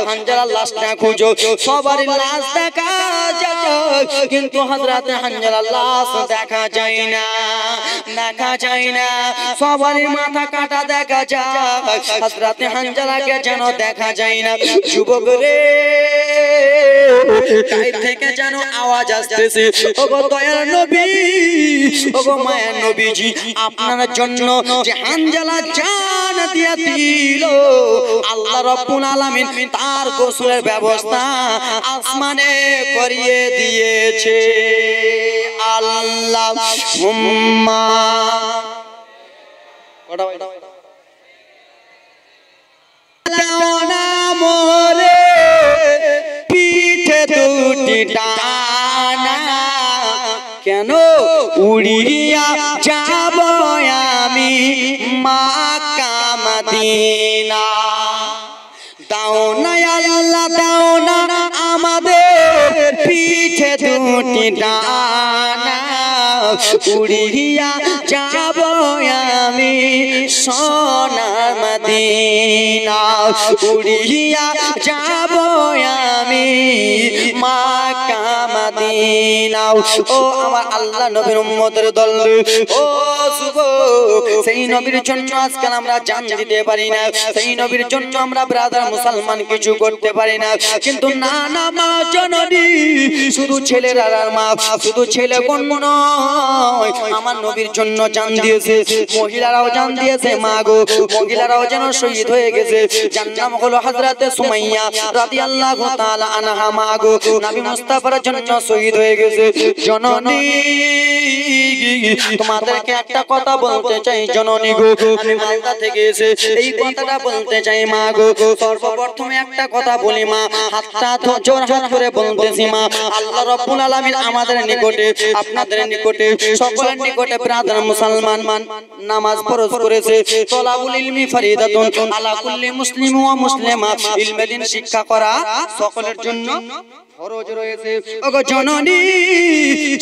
A: হানজালার লাশটা খুঁজো সবারই লাশ দেখা যায় কিন্তু হযরতে হানজালার লাশ দেখা যায় না দেখা যায় না সবারই মাথা কাটা দেখা যায় হযরতে হানজালাকে যেন দেখা যায় না যুবক রে কাই থেকে যেন আওয়াজ আসতেছে ওগো দয়ার নবী ওগো মায়ার নবীজি আপনার জন্য যে হানজালা জান দিয়া দিল আল্লাহ রাব্বুল আলামিন তার গোসলের ব্যবস্থা আসমানে করিয়ে দিয়েছে আল্লাহুম্মা লাওনা মোরে পিঠে দুটি ডানা কেন উড়িয়া যাব আমি মক্কা মদিনা দাও না আল্লাহ দাও না আমাদের পিঠে দুটি ডানা উড়িয়া যাব আমি সোনার মদিনা উড়িয়া যাব আমি মক্কা মদিনা ও আমার আল্লাহ নবীর উম্মতের দল ও যুবক সেই নবীর জন্য আজকাল আমরা জান দিতে পারি না সেই নবীর জন্য আমরা ব্রাদার মুসলমান কিছু করতে পারি না কিন্তু না না মা জননী শুধু ছেলেরা আর মা শুধু ছেলে কোন নয় আমার নবীর জন্য জান দিয়েছে মহিলারাও জান দিয়েছে মা গো মহিলারাও যেন শহীদ হয়ে গেছে যার নাম হলো হযরতে সুমাইয়া রাদিয়াল্লাহু তাআলা আনহা মা গো নবী মুস্তাফার জন্য শহীদ হয়ে গেছে জননী তোমাদেরকে একটা কথা বলতে চাই জননী গো আমি মালদা থেকে এসে এই কথাটা বলতে চাই মা গো সর্বপ্রথমে একটা কথা বলি মা হাতটা জোর হাত করে বলতেছি মা আল্লাহ রাব্বুল আলামিন আমাদের নিকটে আপনাদের নিকটে সকলের নিকটে ব্রাদার মুসলমান নামাজ ফরজ করেছে তলাবুল ইলমি ফরিদাতুন আলা কুল্লি মুসলিম ওয়া মুসলিমা ইলমে দ্বীন শিক্ষা করা সকলের জন্য ফরজ রয়েছে ওগো জননী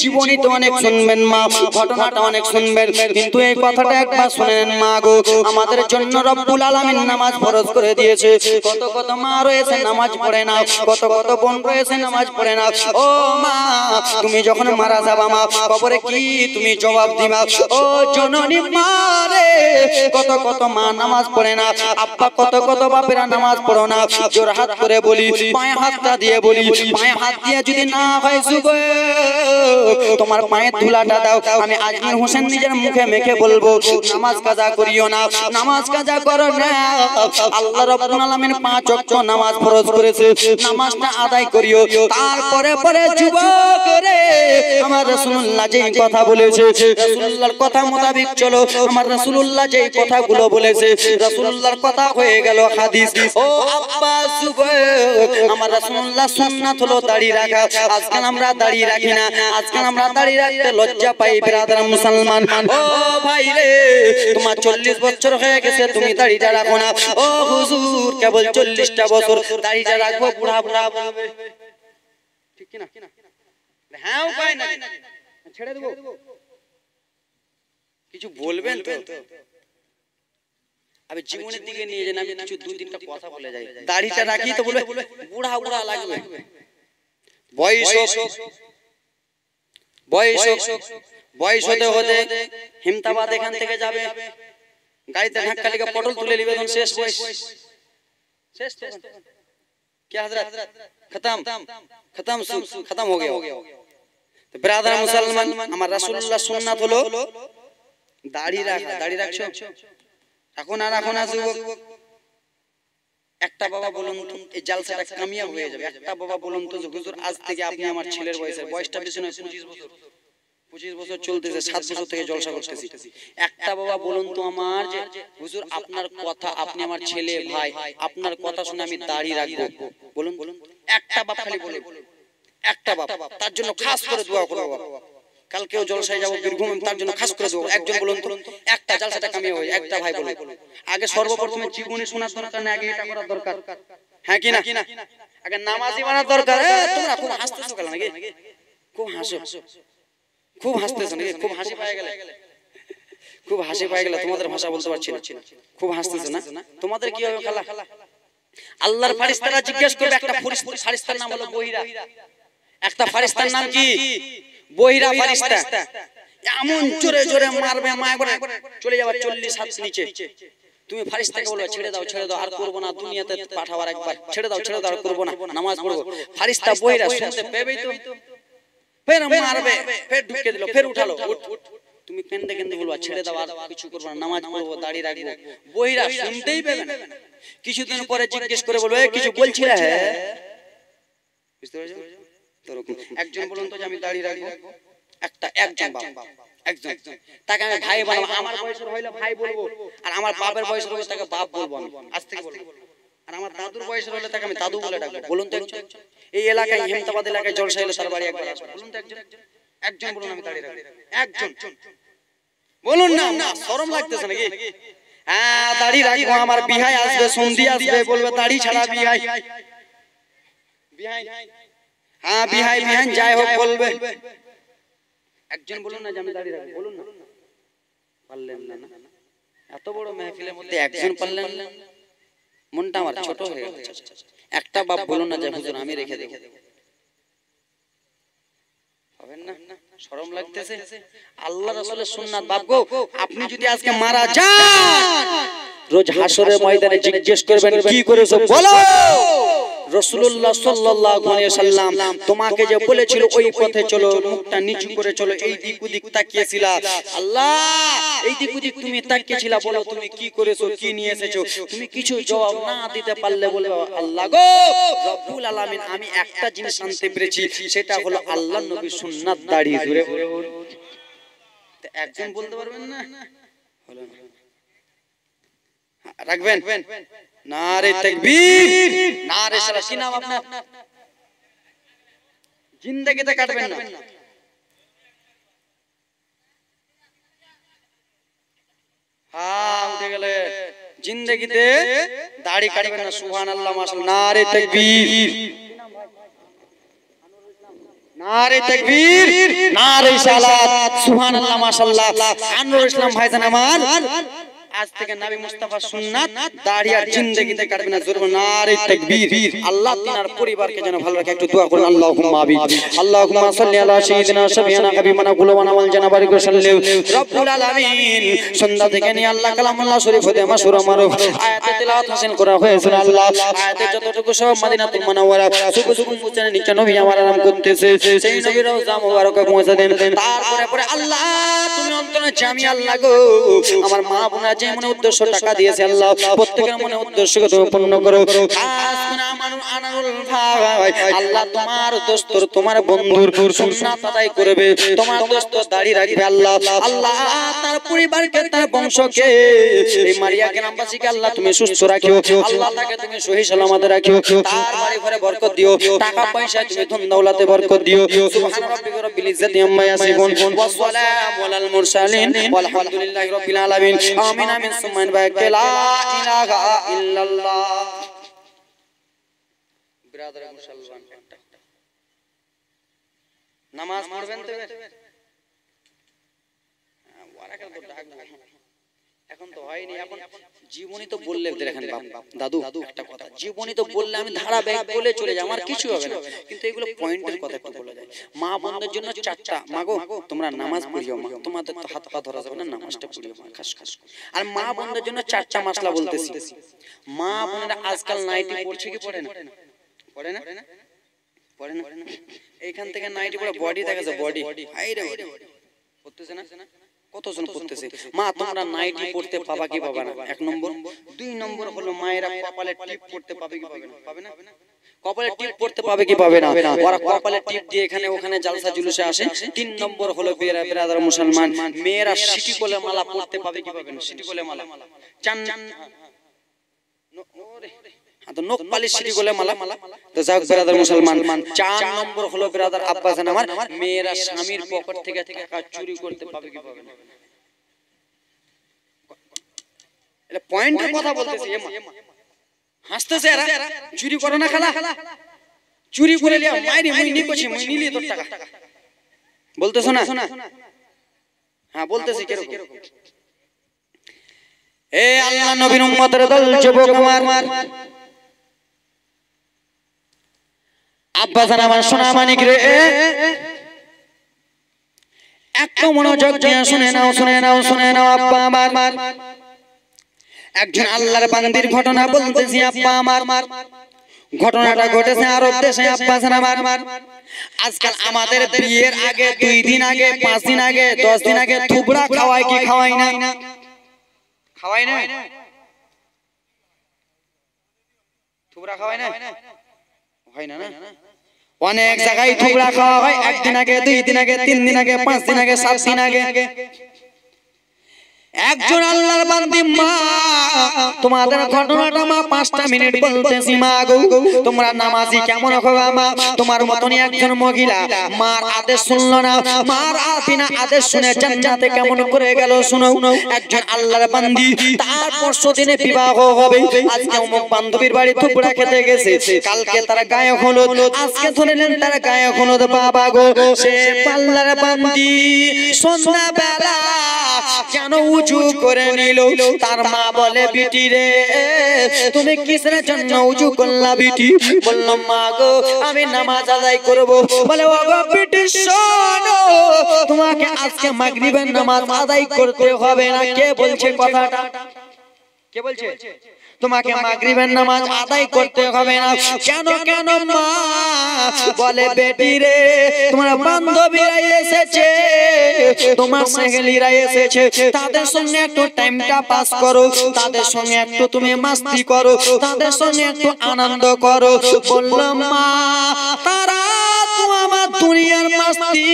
A: জীবনী তো অনেক শুনবেন মা ঘটনাটা অনেক শুনবেন কিন্তু এই কথাটা একবার শুনেন মা গো আমাদের জন্য রব্বুল আলামিন নামাজ ফরজ করে দিয়েছে কত কত মা রয়েছে নামাজ পড়ে না কত কত বোন রয়েছে নামাজ পড়ে না ও মা তুমি যখন মারা যাবা মা কবরে কি তুমি জবাব দিবা ও জননী মা রে কত কত মা নামাজ পড়ে না আব্বা কত কত বাপেরা নামাজ পড়ো না জোর হাত করে বলি পায়ে হাতটা দিয়ে বলি পায়ে হাত দিয়ে যদি না হয় যুবক তোমার পায়ের ধুলাটা দাও আমি আজমির হোসেন নিজের মুখে মেখে বলবো নামাজ কাজা করিও না নামাজ কাজা করো না আল্লাহ রাব্বুল আলামিন 5 ওয়াক্ত নামাজ ফরজ করেছে নামাজটা আদায় করিও তারপরে পরে যুবক রে আমার রাসূলুল্লাহ যেই কথা বলেছে রাসূলুল্লাহর কথা মোতাবেক চলো আমার রাসূলুল্লাহ যেই কথাগুলো বলেছে রাসূলুল্লাহর কথা হয়ে গেল হাদিস ও আব্বা যুবক আমার রাসূলুল্লাহ সুন্নাত হলো দাড়ি রাখা আজকাল আমরা দাড়ি রাখি না আজকাল আমরা দাড়ি রাখতে লজ্জা পাই ব্রাদার মুসলমান ও ভাই রে তোমার 40 বছর হয়ে গেছে তুমি দাড়িটা রাখো না ও হুজুর কেবল 40টা বছর দাড়িটা রাখবো বুড়া বুড়া বলবে ঠিক কি না হ্যাঁ উপায় না ছেড়ে দেব কিছু বলবেন তো আমি জীবনের দিকে নিয়ে যান আমি কিছু 2-3টা কথা বলে যাই দাড়িটা রাখি তো বলবে বুড়া বুড়া লাগবে বয়স হতে হতে হিমতাবাদ এখান থেকে যাবে গাড়িতে ধাক্কা লেগে পটল তুলে নিবে তখন শেষ বয়স শেষ কি হযরত खत्म खत्म हो गया तो ब्रादर मुसलमान আমার রাসূলুল্লাহ সুন্নাত হলো
B: দাড়ি রাখা, দাড়ি রাখছো এখন আর এখন আসবো। একটা বাবা বলুন তো এই জালসাটা কামিয়াব হয়ে যাবে। একটা বাবা বলুন তো হুজুর আজ থেকে আপনি আমার ছেলের বয়সটা বেশি নয় 25 বছর, 25 বছর চলতেছে, 7 বছর থেকে জলসা করতেছি। একটা বাবা বলুন তো আমার যে হুজুর আপনার কথা, আপনি আমার ছেলে ভাই, আপনার কথা শুনে আমি দাড়ি রাখবো, বলুন বলুন। একটা বাপ খালি বলে, একটা বাপ, তার জন্য খাস করে দোয়া করবো। কালকেও জলসায় যাবো বীরভূম, তার জন্য খাস করে দোয়া। একজন বলুন তো একটা জালসাটা কামিয়ে হয়ে, একটা ভাই বলে। আগে সর্বপ্রথমে জীবনী শোনার দরকার না, আগে এটা করার দরকার, হ্যাঁ কি না? আগে নামাজি বানার দরকার। তোমরা খুব হাসতেছো কেন নাকি? খুব হাসো, খুব হাসতেছো নাকি? খুব হাসি পায় গেলে, খুব হাসি পায় গেলে, তোমাদের ভাষা বলতে পারছি না, খুব হাসতেছো না? তোমাদের কি হবে খালা? আল্লাহর ফেরেশতারা জিজ্ঞেস করবে, একটা ফেরেশতার নাম হলো বহিরা, একটা ফেরেশতার নাম কি? বহিরা ফেরেশতা। এমন জোরে জোরে মারবে, মায়া করে চলে যাবে 40 হাত নিচে। তুমি ফেরেশতাকে বলবে ছেড়ে দাও, ছেড়ে দাও, আর করব না, দুনিয়াতে পাঠাবার একবার, ছেড়ে দাও, ছেড়ে দাও, আর করব না, নামাজ পড়বো। ফেরেশতা বহিরা শুনতে পেবেই তো, ফের মারবে, ফের ঢুকে দিল, ফের উঠালো, তুমি কেন্দে কেন্দে বলবা ছেড়ে দাও, আর কিছু করব না, নামাজ পড়বো, দাড়ি রাখবো। বহিরা শুনতেই পাবে না। কিছুদিন পরে জিজ্ঞেস করে বলবে কিছু বলছিলে? হ্যাঁ, বুঝতে পেরেছো? একজন বলুন তো যে আমি দাড়ি রাখবো, একজন বাপ, একজন, তাকে আমি ভাই বানাবো। আমার বয়সের হইলে ভাই বলবো, আর আমার বাপের বয়সের হইলে তাকে বাপ বলবো, আমি আজ থেকে বলবো। আর আমার দাদুর বয়সের হইলে তাকে আমি দাদু বলে ডাকবো। বলুন তো একজন, এই এলাকায় হেমতাবাদ এলাকায় জলসা হলে তার বাড়ি একবার আসবো। বলুন তো একজন, একজন বলুন আমি দাড়ি রাখবো, একজন বলুন না। না শরম লাগতেছে নাকি? হ্যাঁ দাড়ি রাখবো, আমার বিহাই আসবে, সন্ধি আসবে, বলবে দাড়ি ছাড়া বিহাই, বিহাই, হ্যাঁ বিহাই বিহাই যাই হোক বলবে। একজন বলুন না যে আমি দাড়ি রাখবো, বলুন না। পারলেন না? না, এত বড় মেহফিলের মধ্যে একজন পারলেন না? মনটা আমার ছোট হয়ে গেল। একটা বাপ বলুন না যে হুজুর আমি রেখে দেব, হবেন না? শরম লাগতেছে? আল্লাহ রাসূলের সুন্নাত বাপ গো, আপনি যদি আজকে মারা যান, রোজ হাসরের ময়দানে জিজ্ঞেস করবেন কি করেছো বলো। রাসূলুল্লাহ সাল্লাল্লাহু আলাইহি ওয়াসাল্লাম তোমাকে যে বলেছিল ওই পথে চলো, মুখটা নিচু করে চলো, এই দিক ওদিক তাকিয়েছিলা, আল্লাহ এই দিক ওদিক তুমি তাকিয়েছিলা, বলো তুমি কি করেছো, কি নিয়ে এসেছো? তুমি কিছু জবাব না দিতে পারলে বলবে আল্লাহ গো রব্বুল আলামিন আমি একটা জিনিস জানতে পেরেছি, সেটা হলো আল্লাহর নবীর সুন্নাত দাড়ি। জোরে বলুন। একজন বলতে পারবেন না? হলো না, রাখবেন? নারে তাকবীর, নারে সালাত। কি নাম আপনার? জিন্দেগিতে কাটবেন না। হ্যাঁ উঠে গেলে, জিন্দেগিতে দাড়ি কাটবেন না। সুবহানাল্লাহ, মাশাআল্লাহ, নারে তাকবীর, নারে তাকবীর, নারে সালাত, সুবহানাল্লাহ, মাশাআল্লাহ। আনোয়ার ইসলাম ভাইজান আমার আজ থেকে নবী মুস্তাফার সুন্নাত দাড়ি আর জিন্দেগিতে কাটবে না। জোরে নারে তাকবীর। আল্লাহ তিনার পরিবারকে যেন ভালো রাখে, একটু দোয়া করুন। আল্লাহুম্মা আমিন। আল্লাহুম্মা সাল্লি আলা সাইয়্যিদিনা শাফিয়ানা হাবিবানা কুলুবানা ওয়াল জানাবারি সাল্লাল্লাহু রব্বুল আলামিন। সন্ধ্যা থেকে নিয়ে আল্লাহ কালামুল্লাহ শরীফ হতে মাসুরা মারুফ আয়াতে তেলাওয়াত হাসিল করা হয়েছে। আল্লাহ আয়াতে যতটুকু সব মদিনাতুল মুনাওয়ারা সুবু সুবু মুজানে নিচে নবী আমার নাম করতেছে, সেই নবীর রওজা মুবারকে পৌঁছে দেন। তারপরে পরে আল্লাহ তুমি অন্তরে জামি আল্লাহ গো, আমার মা বোনা যে মনে উদ্দেশ্য টাকা দিয়েছে আল্লাহ প্রত্যেকের মনে উদ্দেশ্যকে তুমি পূর্ণ করো। খাস করে আমার আনারুল ভাই আল্লাহ তোমার দোস্তর তোমার বন্ধুর সুন্নাত আদায় করবে, তোমার দোস্ত দাড়ি রাখবে আল্লাহ। আল্লাহ তার পরিবারকে তার বংশকে এই মারিয়া গ্রামবাসীকে আল্লাহ তুমি সুস্থ রাখিও, আল্লাহ তাকে তুমি সহি সালামতে রাখিও, তার বাড়ি ঘরে বরকত দিও, টাকা পয়সা তুমি ধন দৌলতে বরকত দিও। সুবহান রাব্বিকা রাব্বিল ইজ্জাতি আম্মা ইয়াসিফুন ওয়া সালামু আলাল মুরসালিন ওয়ালহামদুলিল্লাহি রাব্বিল আলামিন। আমিন আমিন সুবহান বাকা লা ইলাহা ইল্লাল্লাহ। ব্রাদার মুসলমান নামাজ পড়বেন তো ওয়ারাকাল তো ডাক এখন তো হয়নি। এখন জীবনী তো বললে দেখেন দাদু একটা কথা, জীবনী তো বললে আমি ধারাবাহিক বলে চলে যাই, আমার কিছু হবে না, কিন্তু এগুলো পয়েন্টের কথা একটু বলে যায়। মা বোনদের জন্য চারটা, মাগো তোমরা নামাজ পড়িও, মা তোমাদের তো হাত পা ধরা যাবে না, নামাজটা পড়িও মা, খাস খাস। আর মা বোনদের জন্য চারটা মাসলা বলতেছি। মা বোনেরা আজকাল নাইটি পড়ছে কি পড়ে না? পড়ে না? পড়ে না? এইখান থেকে নাইটি পড়ে বডি দেখা যায়, বডি হাই রে বডি পড়তেছে না? কতজন পড়তেছে? মা তোমরা নাইটি পড়তে পাবা কি পাবে না? এক নম্বর। দুই নম্বর হলো মায়েরা কপালে টিপ পড়তে পাবে কি পাবে না? পাবে না? কপালে টিপ পড়তে পাবে কি পাবে না? ওরা কপালে টিপ দিয়ে এখানে ওখানে জালসা জুলুসে আসে। তিন নম্বর হলো বিরাদার মুসলমান মেয়েরা সিটি কোলে মালা পড়তে পাবে কি পাবে না? সিটি কোলে মালা। চার নখ পালিশ সিটি কোলে মালা। তো যাক বিরাদার মুসলমান, 4 নম্বর হলো বিরাদার আব্বাজান আমার মেয়েরা স্বামীর পকেট থেকে টাকা চুরি করতে পাবে কি পাবে না? এটা পয়েন্টের কথা বলতেছি। হাসতেছে এরা, চুরি করে না খালা, চুরি করে লিয়া মাইরি মুই নিকছি মুই নিলি তোর টাকা বলতেছ না? হ্যাঁ বলতেছি কিরকম? এ আল্লাহ নবীর উম্মতের দল যুবক আমার, আব্বাজান আমার সোনা মানিক রে, একটু মনোযোগ দিয়ে শুনে নাও, শুনে নাও, শুনে নাও আব্বা আমার। একজন আল্লাহর বান্দির ঘটনা বলতেছি আব্বা আমার। ঘটনাটা ঘটেছে আরব দেশে আব্বাজান আমার। আজকাল আমাদের বিয়ের আগে 2 দিন আগে, 5 দিন আগে, 10 দিন আগে থুবড়া খাওয়ায় কি খাওয়াই না? খাওয়াই না? থুবড়া খাওয়াই না? হয় না? অনেক জায়গায় থুবড়া খাওয়া হয়, 1 দিন আগে, 2 দিন আগে, 3 দিন আগে, 5 দিন আগে, 7 দিন আগে। একজন আল্লাহর বান্দি মা, তোমাদের ঘটনাটা মা 5টা মিনিট বলতেছি মা গো। তোমরা নামাজি কেমন হবে মা? তোমার মতনই একজন মহিলা মার আদেশ শুনলো না, মার বিনা আদেশ শুনে জান্নাতে কেমন করে গেল শুনো। একজন আল্লাহর বান্দি, তার পরশু দিনে বিবাহ হবে। আজকে অমুক বান্ধবীর বাড়ি থুবড়া খেতে গেছে, কালকে তার গায়ে হলুদ, আজকে ধরলেন তার গায়ে হলুদ। বাবা গো, সে আল্লাহর বান্দি সন্ধ্যা বেলা কেন উজু করে নিল? তার মা বলে বিটি রে তুমি কিসের জন্য উজু করলা বিটি? বলল মা গো আমি নামাজ আদায় করব। বলে ও গো বিটি শোনো, তোমাকে আজকে মাগরিবের নামাজ আদায় করতে হবে না। কে বলছে কথাটা? কে বলছে তোমাকে মাগরিবের নামাজ আদায় করতে হবে না? কেন কেন মা? বলে বেটি রে তোমার বান্ধবীরা এসেছে, তোমার সহেলিরা এসেছে, তাদের সঙ্গে একটু টাইমটা পাস করো, তাদের সঙ্গে একটু তুমি মাস্তি করো, তাদের সঙ্গে একটু আনন্দ করো। বললাম মা তারা তো আমার দুনিয়ার মাস্তি,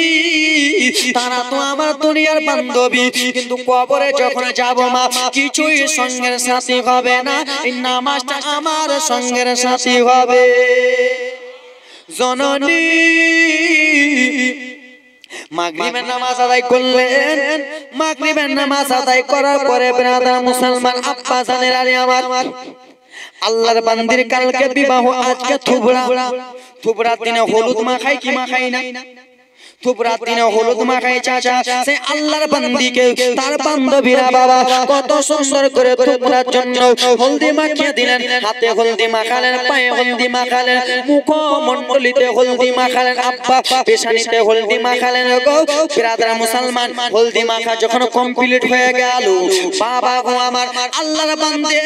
B: তারা তো আমার দুনিয়ার বান্ধবী, কিন্তু কবরে যখন যাব মা কিছুই সঙ্গের সাথী হবে না, এই নামাজটা আমার সঙ্গের সাথী হবে। জননী মাগরিবের নামাজ আদায় করলেন। মাগরিবের নামাজ আদায় করার পরে ব্রাদার মুসলমান আব্বা জানের আলী আমার, আল্লাহর বান্দির কালকে বিবাহ, আজকে থুবড়া। থুবড়ার দিনে হলুদ মাখাই কি মাখাই না? থুবড়ার দিনে হলুদ মাখাই চাচা। সে আল্লাহর বান্দিকে তার বান্ধবীরা বাবা কত সুন্দর করে থুবড়ার জন্য হলদি মাখিয়ে দিলেন। হাতে হলদি মাখালেন, পায়ে হলদি মাখালেন, মুখমণ্ডলিতে হলদি মাখালেন, আব্বা পেশানিতে হলদি মাখালেন। গো বিরাদরা মুসলমান, হলদি মাখা যখন কমপ্লিট হয়ে গেল, বাবা গো আমার আল্লাহর বান্দে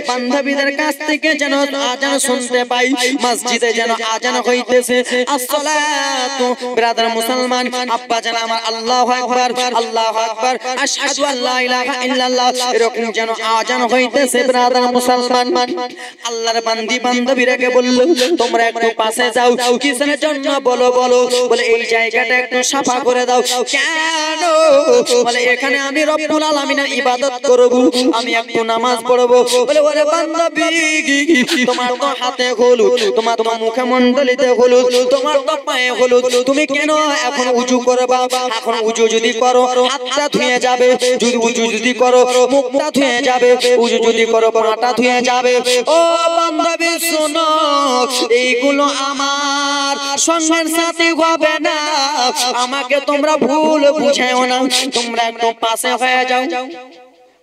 B: বান্ধবীদের কাছ থেকে যেন আজান শুনতে পাই, মসজিদে যেন আজান হইতেছে, আসসালাতু ব্রাদার মুসলমান আব্বা জান আমার আল্লাহু আকবার, আল্লাহু আকবার, আশহাদু আল্লা ইলাহা ইল্লাল্লাহ, এরকম যেন আজান হইতেছে ব্রাদার মুসলমান। আল্লাহর বান্দি বান্ধবীরাকে বলল তোমরা একটু পাশে যাও। কিসের জন্য? বলো বলো। বলে এই জায়গাটা একটু সাফা করে দাও। কেন? বলে এখানে আমি রব্বুল আলামিনের ইবাদত করব, আমি একটু নামাজ পড়ব। বলে ওরে বান্ধবী তোমার তো হাতে হলুদ, তোমার তো মুখে মণ্ডলিতে হলুদ, তোমার তো পায়ে হলুদ, তুমি কেন এখন উজু করবা? এখন উজু যদি করো হাতটা ধুয়ে যাবে, যদি উজু যদি করো মুখটা ধুয়ে যাবে, উজু যদি করো পাটা ধুয়ে যাবে। ও বান্ধবী শোনো, এইগুলো আমার সঙ্গের সাথে হবে না, আমাকে তোমরা ভুল বুঝাও না, তোমরা একটু পাশে হয়ে যাও।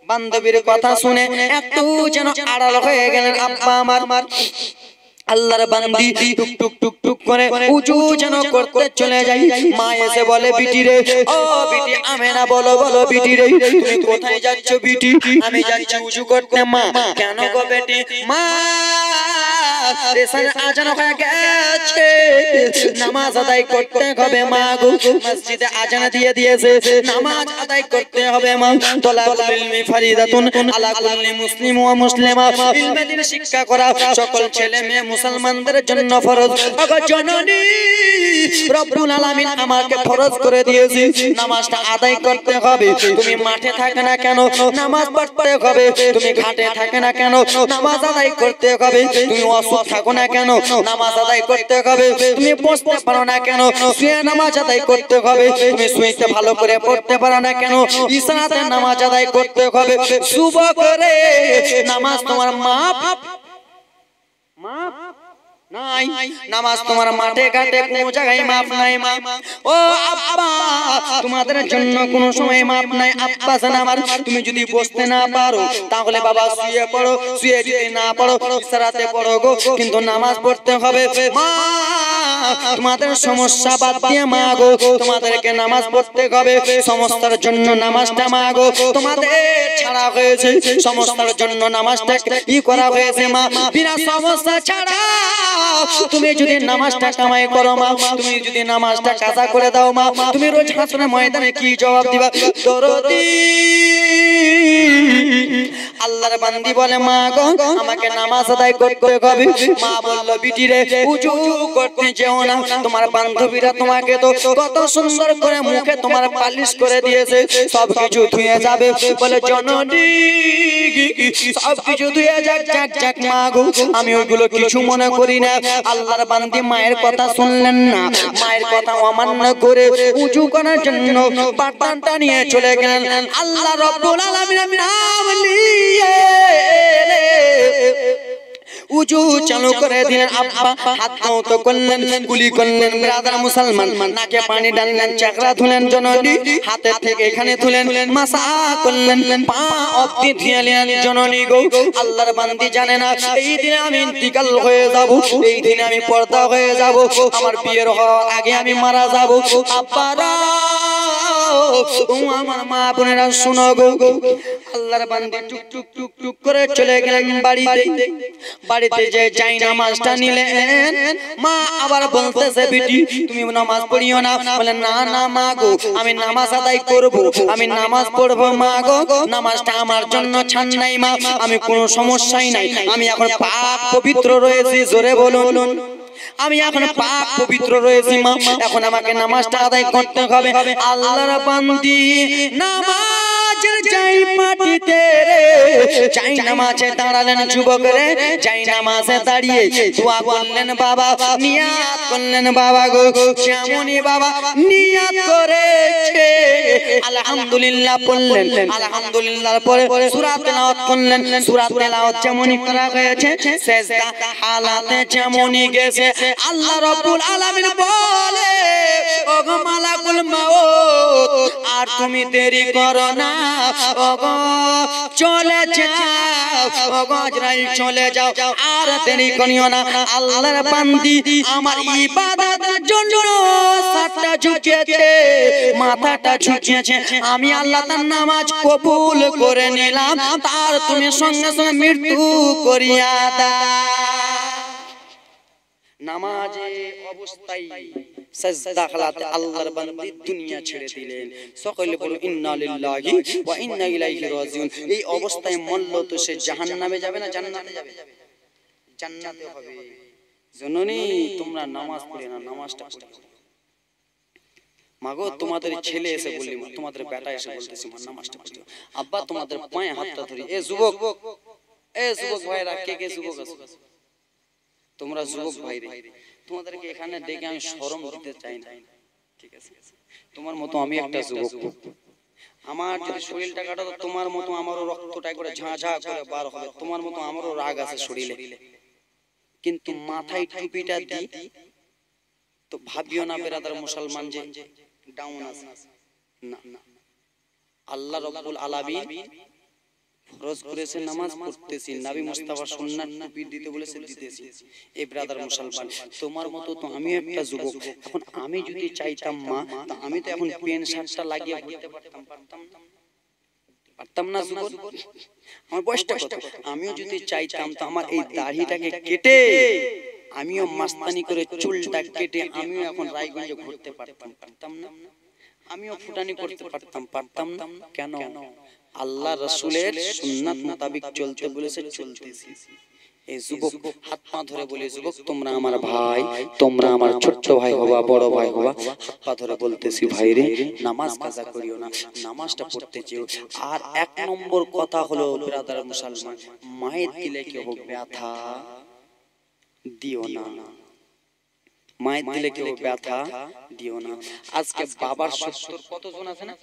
B: বান্ধবীর কথা শুনে একটু যেন আড়াল হয়ে গেলেন আব্বা আমার। আল্লাহর বান্দি টুক টুক টুক টুক করে উজু যেন করতে চলে যাই। মা এসে বলে বিটি রে, ও বিটি আমেনা, বলো বলো বিটি রে তুমি কোথায় যাচ্ছ? বিটি আমি যাচ্ছি উজু করতে। মা কেন গো বেটি? মা
A: এসার আজান হয়ে গেছে, নামাজ আদায় করতে হবে মা গো। মসজিদে আজান দিয়ে দিয়েছে, নামাজ আদায় করতে হবে মা। তলাবুল ইলমি ফারিদাতুন আলা কুল্লি মুসলিম ওয়া মুসলিমা, ইলমে দ্বীন শিক্ষা করা সকল ছেলে মেয়ে মুসলমানদের জন্য ফরজ। আগো জননী রব্বুল আলামিন আমাকে ফরজ করে দিয়েছে, নামাজটা আদায় করতে হবে। তুমি মাঠে থাকে না কেন, নামাজ পড়তে হবে। তুমি ঘাটে থাকে না কেন, নামাজ আদায় করতে হবে। তুমি অসুখ থাকো না কেন, নামাজ আদায় করতে হবে। তুমি বসতে পারো না কেন, শুয়ে নামাজ আদায় করতে হবে। তুমি শুইতে ভালো করে পড়তে পারো না কেন, ইশারাতে নামাজ আদায় করতে হবে। যুবক রে, নামাজ তোমার মাপ নাই, নামাজ তোমার মাঠে ঘাটে কোনো জায়গায় মাপ নাই মা। ও আব্বা, তোমাদের জন্য কোনো সময় মাপ নাই। আব্বা জান আমার, তুমি যদি বসতে না পারো তাহলে বাবা শুয়ে পড়ো, শুয়ে যদি না পড়ো ইশারাতে পড়ো গো, কিন্তু নামাজ পড়তে হবে মা। তোমাদের সমস্যা বাদ দিয়ে মা গো, তোমাদেরকে নামাজ পড়তে হবে। সমস্যার জন্য নামাজটা মা গো তোমাদের ছাড়া হয়েছে, সমস্যার জন্য নামাজটা কি করা হয়েছে মা। বিনা সমস্যা ছাড়া তুমি যদি নামাজটা কামাই করো মা, তুমি যদি নামাজটা কাজা করে দাও মা, তুমি রোজ হাসরের ময়দানে কি জবাব দিবা? দরদি আল্লাহর বান্দি বলে মা গো আমাকে নামাজ আদায় করতে হবে। মা বলল বিটি রে, উজু করতে যেও না, তোমার বান্ধবীরা তোমাকে তো কত সুন্দর করে মুখে তোমার পালিশ করে দিয়েছে, সব কিছু ধুয়ে যাবে। বলে জননী সব কিছু ধুয়ে যাক যাক যাক মা গো, আমি ওইগুলো কিছু মনে করি না। আল্লাহর বান্দি মায়ের কথা শুনলেন না, মায়ের কথা অমান্য করে উজু করার জন্য পাটানটা নিয়ে চলে গেলেন। আল্লাহ রাব্বুল আলামিনের নাম নিয়ে উজু চালু করে দিলেন। আব্বা হাত তো করলেন, কুলি করলেন ব্রাদার মুসলমান, নাকে পানি ডাললেন, চাকরা ধুলেন জননী, হাতে থেকে এখানে ধুলেন, মাসা করলেন, পা অবধি ধুইলেন জননী গো। আল্লাহর বান্দি জানে না এই দিনে আমি ইন্তিকাল হয়ে যাব, এই দিনে আমি পর্দা হয়ে যাব, আমার বিয়ের হওয়ার আগে আমি মারা যাব। আব্বারা ও আমার মা বোনেরা শুনো গো, আল্লাহর বান্দি টুক টুক টুক টুক করে চলে গেলেন বাড়িতে। বাড়িতে যে যাই নামাজটা নিলেন, মা আবার বলতেছে বিটি তুমি নামাজ পড়িও না। বলে না না মা গো, আমি নামাজ আদায় করব, আমি নামাজ পড়বো মা গো, নামাজটা আমার জন্য ছাড় নাই মা, আমি কোনো সমস্যাই নাই, আমি এখন পাক পবিত্র রয়েছি। জোরে বলুন, আমি এখন পাক পবিত্র রয়েছি মা, এখন আমাকে নামাজটা আদায় করতে হবে। আল্লাহর বান্দি নামাজের যাই মাটিতে রে, যাই নামাজে দাঁড়ালেন যুবক রে, যাই নামাজে দাঁড়িয়ে দোয়া করলেন বাবা, নিয়াত করলেন বাবা গো, যেমনই বাবা নিয়াত করেছে আলহামদুলিল্লাহ বললেন, আলহামদুলিল্লাহর পরে সূরা তেলাওয়াত করলেন। সূরা তেলাওয়াত যেমনই করা হয়েছে, সিজদা হালাতে যেমনই গেছে, আল্লাহ রাব্বুল আলামিন বলে ওগো মালাকুল মাউত আর তুমি দেরি করো না, ওগো চলে যাও, ওগো আজরাইল চলে যাও, আর দেরি করিও না। আল্লাহর বান্দি আমার ইবাদতের জন্য সাতটা ঝুঁকেছে, মাথাটা ঝুঁকিয়েছে, আমি আল্লাহ তার নামাজ কবুল করে নিলাম, তার তুমি সঙ্গে সঙ্গে মৃত্যু করিয়া দাও। নামাজে অবস্থায় সাজদা খালাতে আল্লাহর বান্দি দুনিয়া ছেড়ে দিলেন। সকলে বলো ইন্না লিল্লাহি ওয়া ইন্না ইলাইহি রাজিউন। এই অবস্থায় মরল তো সে জাহান্নামে যাবে না জান্নাতে যাবে? জান্নাতে হবে। জননী তোমরা নামাজ পড়ে না, নামাজটা পড়ো। মাগো তোমাদের ছেলে এসে বললি, তোমাদের বেটা এসে বলতেছে মা নামাজটা পড়ো। আব্বা তোমাদের পায়ে হাতটা ধরি। এ যুবক ভাইরা, কে কে যুবক আছে? তোমরা যুবক ভাই রে, তোমাদেরকে এখানে ডেকে আমি শরম দিতে চাই না, ঠিক আছে? তোমার মতো আমি একটা যুবক, আমার যদি শরীরটা কাটা তোমার মতো আমারও রক্তটা করে ঝাঁঝা করে বার হবে, তোমার মতো আমারও রাগ আছে শরীরে, কিন্তু মাথায় টুপিটা দিই তো ভাবিও না বেরাদার মুসলমান যে ডাউন আছে, না। আল্লাহ রাব্বুল আলামিন ফরজ করেছে নামাজ পড়তেছি, নবী মুস্তাফা সুন্নাত টুপি দিতে বলেছে দিতেছি। এই ব্রাদার মুসলমান তোমার মতো তো আমি একটা যুবক, এখন আমি যদি চাইতাম মা, তা আমি তো এখন পেন শার্টটা লাগিয়ে ঘুরতে পারতাম না।
B: পারতাম না যুবক? আমার বয়সটা কত? আমিও যদি চাইতাম তো আমার এই দাড়িটাকে কেটে আমিও মাস্তানি করে চুলটা কেটে আমিও এখন রায়গঞ্জে ঘুরতে পারতাম, পারতাম না? আমিও ফুটানি করতে পারতাম, পারতাম না? কেন? আল্লাহ রাসূলের সুন্নাত মোতাবেক চলতে বলেছে, চলতেছি। এই যুবক হাত পা ধরে বলে, যুবক তোমরা আমার ভাই, তোমরা আমার ছোট্ট ভাই হবা, বড় ভাই হবা, হাত পা ধরে বলতেছি ভাই রে, নামাজ কাজা করিও না, নামাজটা পড়তে চেও। আর এক নম্বর কথা হলো ব্রাদার মুসলমান, মায়ের দিলে কেউ ব্যথা দিও না, মায়ের দিলে কেউ ব্যথা দিও না। আজকে বাবার 70 কতজন আছে না,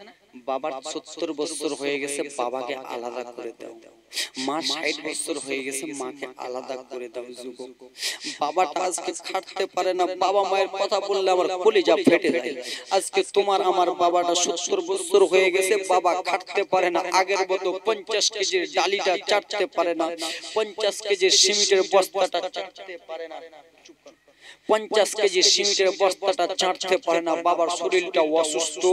B: বাবার 70 বছর হয়ে গেছে, বাবাকে আলাদা করে দাও। মা 60 বছর হয়ে গেছে, মাকে আলাদা করে দাও। যুবক বাবাটা আজকে খাটতে পারে না, বাবা মায়ের কথা বললে আমার কলিজা ফেটে যায়। আজকে তোমার আমার বাবাটা 70 বছর হয়ে গেছে, বাবা খাটতে পারে না, আগের মতো 50 কেজির ডালিটা চাটতে পারে না, 50 কেজির সিমেন্টের বস্তাটা চাটতে পারে না, 50 কেজি সিমেন্টের বস্তাটা চাটতে পারে না, বাবার শরীরটা অসুস্থ।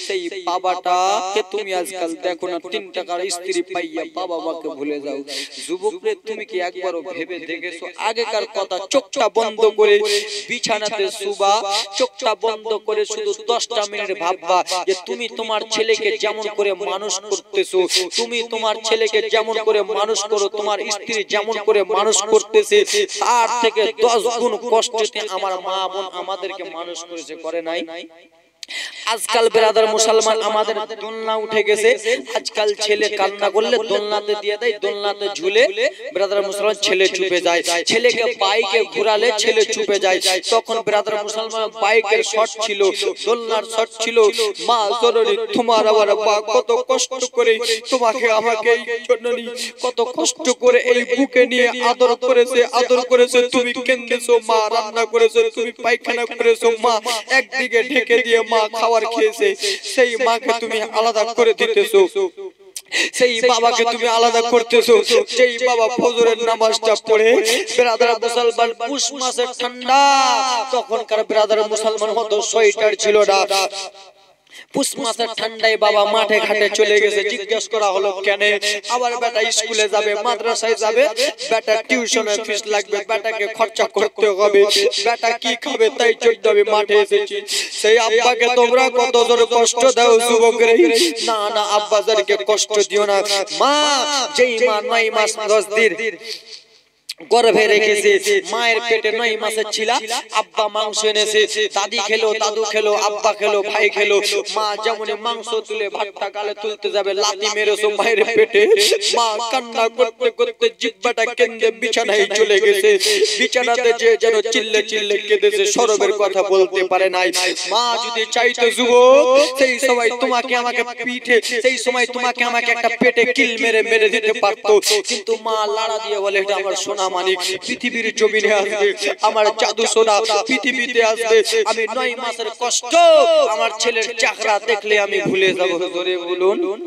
B: সেই বাবাটাকে তুমি আজকাল দেখো না, 3 টাকার স্ত্রী পাইয়া বাবা মাকে ভুলে যাও। যুবকরে তুমি কি একবারও ভেবে দেখেছো আগেকার কথা? চোখটা বন্ধ করে বিছানাতে শুবা, চোখটা বন্ধ করে শুধু 10টা মিনিট ভাববা যে তুমি তোমার ছেলেকে যেমন করে মানুষ করতেছো, তুমি তোমার ছেলেকে যেমন করে মানুষ করো, তোমার স্ত্রী যেমন করে মানুষ করতেছে, তার থেকে 10 গুণ কষ্টে আমার মা বোন আমাদেরকে মানুষ করেছে, করে নাই? আজকাল ব্রাদার মুসলমান আমাদের দোলনা উঠে গেছে, আজকাল ছেলে কান্না করলে দোলনাতে দিয়ে দেয়, দোলনাতে ঝুলে ব্রাদার মুসলমান ছেলে চুপে যায়, ছেলেকে বাইকে ঘোরালে ছেলে চুপে যায়। তখন ব্রাদার মুসলমান বাইকের শট ছিল, দোলনার শট ছিল, মা জননী তোমার আমার মা কত কষ্ট করে তোমাকে আমাকে এই জননী কত কষ্ট করে এই বুকে নিয়ে আদর করেছে, আদর করেছে, তুমি কেঁদেছো, মা রান্না করেছে, তুমি পায়খানা করেছো, মা একদিকে ঢেকে দিয়ে মা খাবার খেয়েছে, সেই মাকে তুমি আলাদা করে দিতেছো, সেই বাবাকে তুমি আলাদা করতেছো। সেই বাবা ফজরের নামাজটা পড়ে ব্রাদার মুসলমান পুষ মাসের ঠান্ডা, তখনকার ব্রাদার মুসলমান হতো সোয়েটার ছিল না, পুষ মাসের ঠান্ডায় বাবা মাঠে ঘাটে চলে গেছে। জিজ্ঞেস করা হলো কেন? আবার বেটা স্কুলে যাবে, মাদ্রাসায় যাবে, বেটা টিউশনে ফিস লাগবে, বেটাকে খরচা করতে হবে, বেটা কি খাবে তাই জন্য আমি মাঠে এসেছি। সেই আব্বাকে তোমরা কত জোর কষ্ট দাও যুবকরে, না না আব্বাদেরকে কষ্ট দিও না। মা যেই মা 9 মাস 10 দিন গর্ভে রেখেছে, মায়ের পেটে 9 মাসের ছিল, আব্বা মাংস এনেছে, দাদি খেলো, দাদু খেলো, আব্বা খেলো, ভাই খেলো, মা যেমন মাংস তুলে ভাতটা গালে তুলতে যাবে, লাথি মেরেছো মায়ের পেটে, মা কান্না করতে করতে জিহ্বাটা কেঁদে বিছানায় চলে গেছে, বিছানাতে যে যেন চিল্লে চিল্লে কেঁদেছে, সরবের কথা বলতে পারে নাই। মা যদি চাইতো যুবক সেই সময় তোমাকে আমাকে পিঠে, সেই সময় তোমাকে আমাকে একটা পেটে কিল মেরে মেরে দিতে পারতো, কিন্তু মা লাড়া দিয়ে বলে এটা আমার সোনা মানিক, পৃথিবীর জমিনে আসবে, আমার জাদু সোনা পৃথিবীতে আসবে, আমি 9 মাসের কষ্ট আমার ছেলের চাকরা দেখলে আমি ভুলে যাব। ধরে বলুন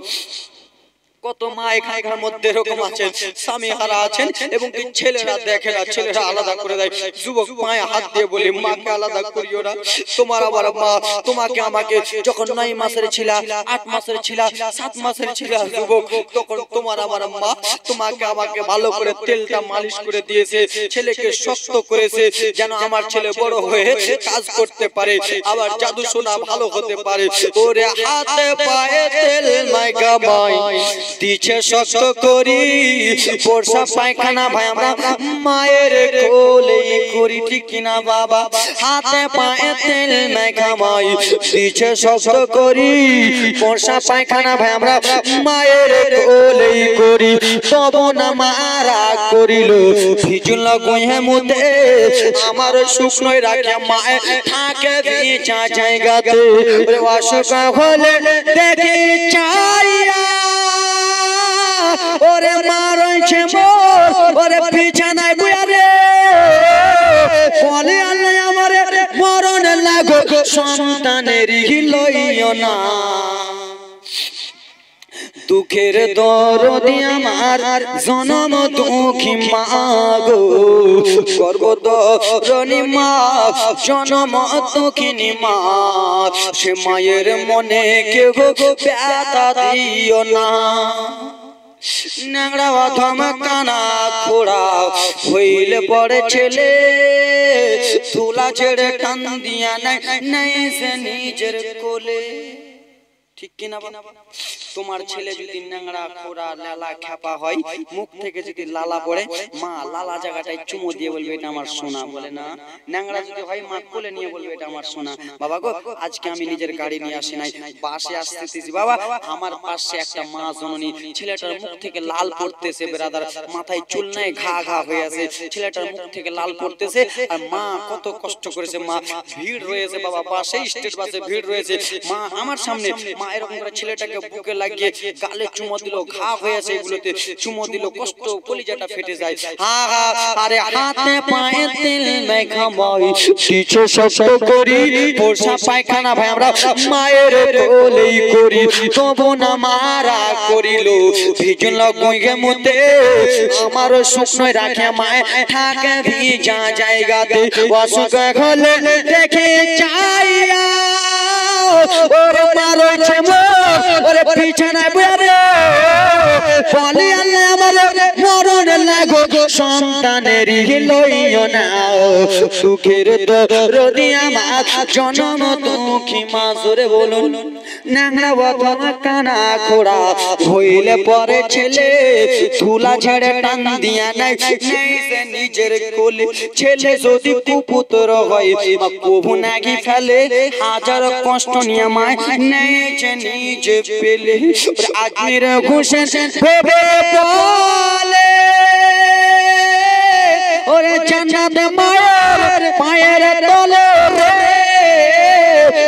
B: কত মা এখানকার মধ্যে এরকম আছেন, স্বামী হারা আছেন এবং কি ছেলেরা দেখে না, ছেলেরা আলাদা করে দেয়। যুবক পায়ে হাত দিয়ে বলে মাকে আলাদা করিও না, তোমার আবার মা তোমাকে আমাকে যখন 9 মাসের ছিল, 8 মাসের ছিল, 7 মাসের ছিল যুবক, তখন তোমার আমার মা তোমাকে আমাকে ভালো করে তেলটা মালিশ করে দিয়েছে, ছেলেকে শক্ত করেছে যেন আমার ছেলে বড় হয়ে কাজ করতে পারে, আবার জাদু সোনা ভালো হতে পারে। ওরে হাতে পায়ে তেল মাইকা মাই দিছে শক্ত করি, পোষা পায়খানা ভাই আমরা মায়ের কোলে করি, ঠিক কিনা বাবা? হাতে পায়ে তেল মাইকা মাই দিছে শক্ত করি, পোষা পায়খানা ভাই আমরা মায়ের কোলে করি, তব না মারা করিল ভিজুল গহে মুতে, আমার শুকনোই রাখে মায়ে থাকে বিছা জায়গাতে, ওরে অসুখ হলে দেখি চাইয়া, ওরে মারছে মোর, ওরে বিছানায় বুয়া রে, বলে আল্লাহ আমারে মরণ লাগো সন্তানের লইও না।
A: দুঃখের দরদি আমার জনম দুঃখী মা গো, গর্ভধারিণী মা জনম দুঃখিনী মা, সে মায়ের মনে কেউ ব্যথা দিও না। ন্যাংরা অধম কানা খোড়া হইলে পড়ে ছেলে, তুলা ছেড়ে টান দিয়া নাই সে নিজের কোলে। ঠিক কিনা বাবা? তোমার ছেলে যদি ন্যাংরা খোড়া লালা খ্যাপা হয়, মুখ থেকে যদি লালা পড়ে, মা লালা জায়গাটায় চুমো দিয়ে বলবে এটা আমার সোনা, বলে না? ন্যাংরা যদি হয় মা কোলে নিয়ে বলবে এটা আমার সোনা। বাবা গো, আজকে আমি নিজের গাড়ি নিয়ে আসি নাই, বাসে আসতেছি বাবা, আমার পাশে একটা মা জননী, ছেলেটার মুখ থেকে লাল পড়তেছে ব্রাদার, মাথায় চুল নাই, ঘা ঘা হয়ে আছে, ছেলেটার মুখ থেকে লাল পড়তেছে, আর মা কত কষ্ট করেছে, মা ভিড় রয়েছে বাবা, বাসে স্টেট বাসে ভিড় রয়েছে, মা আমার সামনে, মা এরকম করে ছেলেটাকে বুকে লাগিয়ে গালে চুমো দিল, ঘা হয়েছে এগুলোতে চুমো দিল, কষ্ট কলিজাটা ফেটে যায়। হা হা, আরে হাতে পায়ে তেল মেখামাই কিছু শব্দ করি, পোষা পায়খানা ভাই আমরা মায়ের কোলেই করি, তবু না মারা করিল ভিজল গুঁয়ে মুতে, আমার শুকনো রাখে মায় থাকে ভিজা জায়গাতে, অসুখ হলে দেখে চাইয়া ওরে মারো চুমো, ওরে পিছনে বেরে বলি আল্লাহ আমার মরণ লাগো, সন্তানেরই লইও না, সুখের দরদি আমার জনম দুঃখী মা। জোরে বলুন। ন্যাংরা অধম কানা খোড়া হইলে পরে ছেলে, তুলা ছেড়ে টান দিয়া নাই সে নিজের কোলে, ছেলে যদি কুপুত্র হয় মা কবু নাকি ফেলে, হাজার কষ্ট নিয়ে মায় নেই যে নিজে পেলে, আজমির হোসেন ভেবে বলে ওরে জান্নাত মায়ের পায়ের তলে,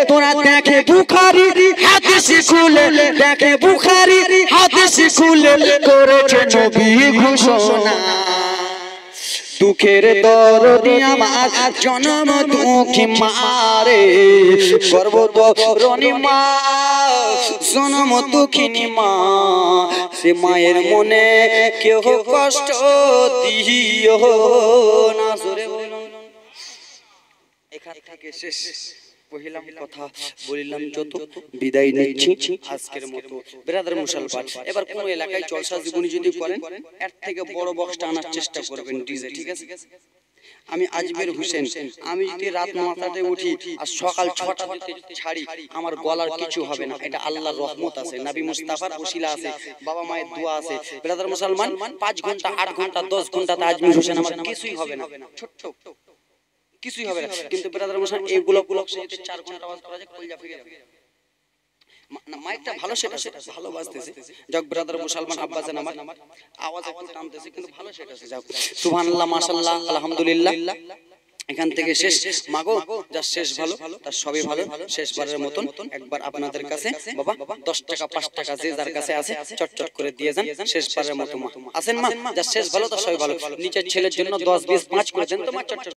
A: তোরা দেখে বুখারী হাদিস খুলে, দেখে বুখারী হাদিস খুলে করেছে নবী ঘোষণা, দুঃখের দরদি আমার জনম দুঃখী মারে, গর্ভধারিণী মা জনম দুঃখিনী মা, সে মায়ের মনে কেউ কষ্ট দিও না। জোরে বলুন। এখান থেকে শেষ কহিলাম কথা, বলিলাম যত, বিদায় নিচ্ছি আজকের মতো ব্রাদার মুসলমান। এবার কোন এলাকায় জলসা জীবনী যদি করেন, এর থেকে বড় বক্সটা আনার চেষ্টা করবেন ডিজে, ঠিক আছে? আমি আজমির হোসেন, আমি যদি রাত 9টাতে উঠি আর সকাল 6টাতে ছাড়ি, আমার গলার কিছু হবে না, এটা আল্লাহর রহমত আছে, নবী মুস্তাফার ওসিলা আছে, বাবা মায়ের দোয়া আছে। ব্রাদার মুসলমান, 5 ঘন্টা 8 ঘন্টা 10 ঘন্টাতে আজমির হোসেন আমার কিছুই হবে না, ছোট্ট কিছুই হবে না, কিন্তু ব্রাদার মুসলমান এগুলো 4 ঘন্টা আওয়াজ করা যায়, কলজা ফিরে যাবে। মাইকটা ভালো সেটা ভালো বাজতেছে, যাক ব্রাদার মুসলমান আব্বাজান আমার আওয়াজ একটু টানতেছে, কিন্তু ভালো সেটা যাক, সুবহানাল্লাহ মাশাআল্লাহ আলহামদুলিল্লাহ। এখান থেকে শেষ মাগো, যা শেষ ভালো তার সবই ভালো, শেষবারের মতন একবার আপনাদের কাছে বাবা 10 টাকা 5 টাকা যে যার কাছে আছে চটচট করে দিয়ে যান, শেষবারের মতো মা আছেন মা, যা শেষ ভালো তার সবই ভালো, নিচের ছেলের জন্য 10 20 5 করে দেন তো মা, চটচট।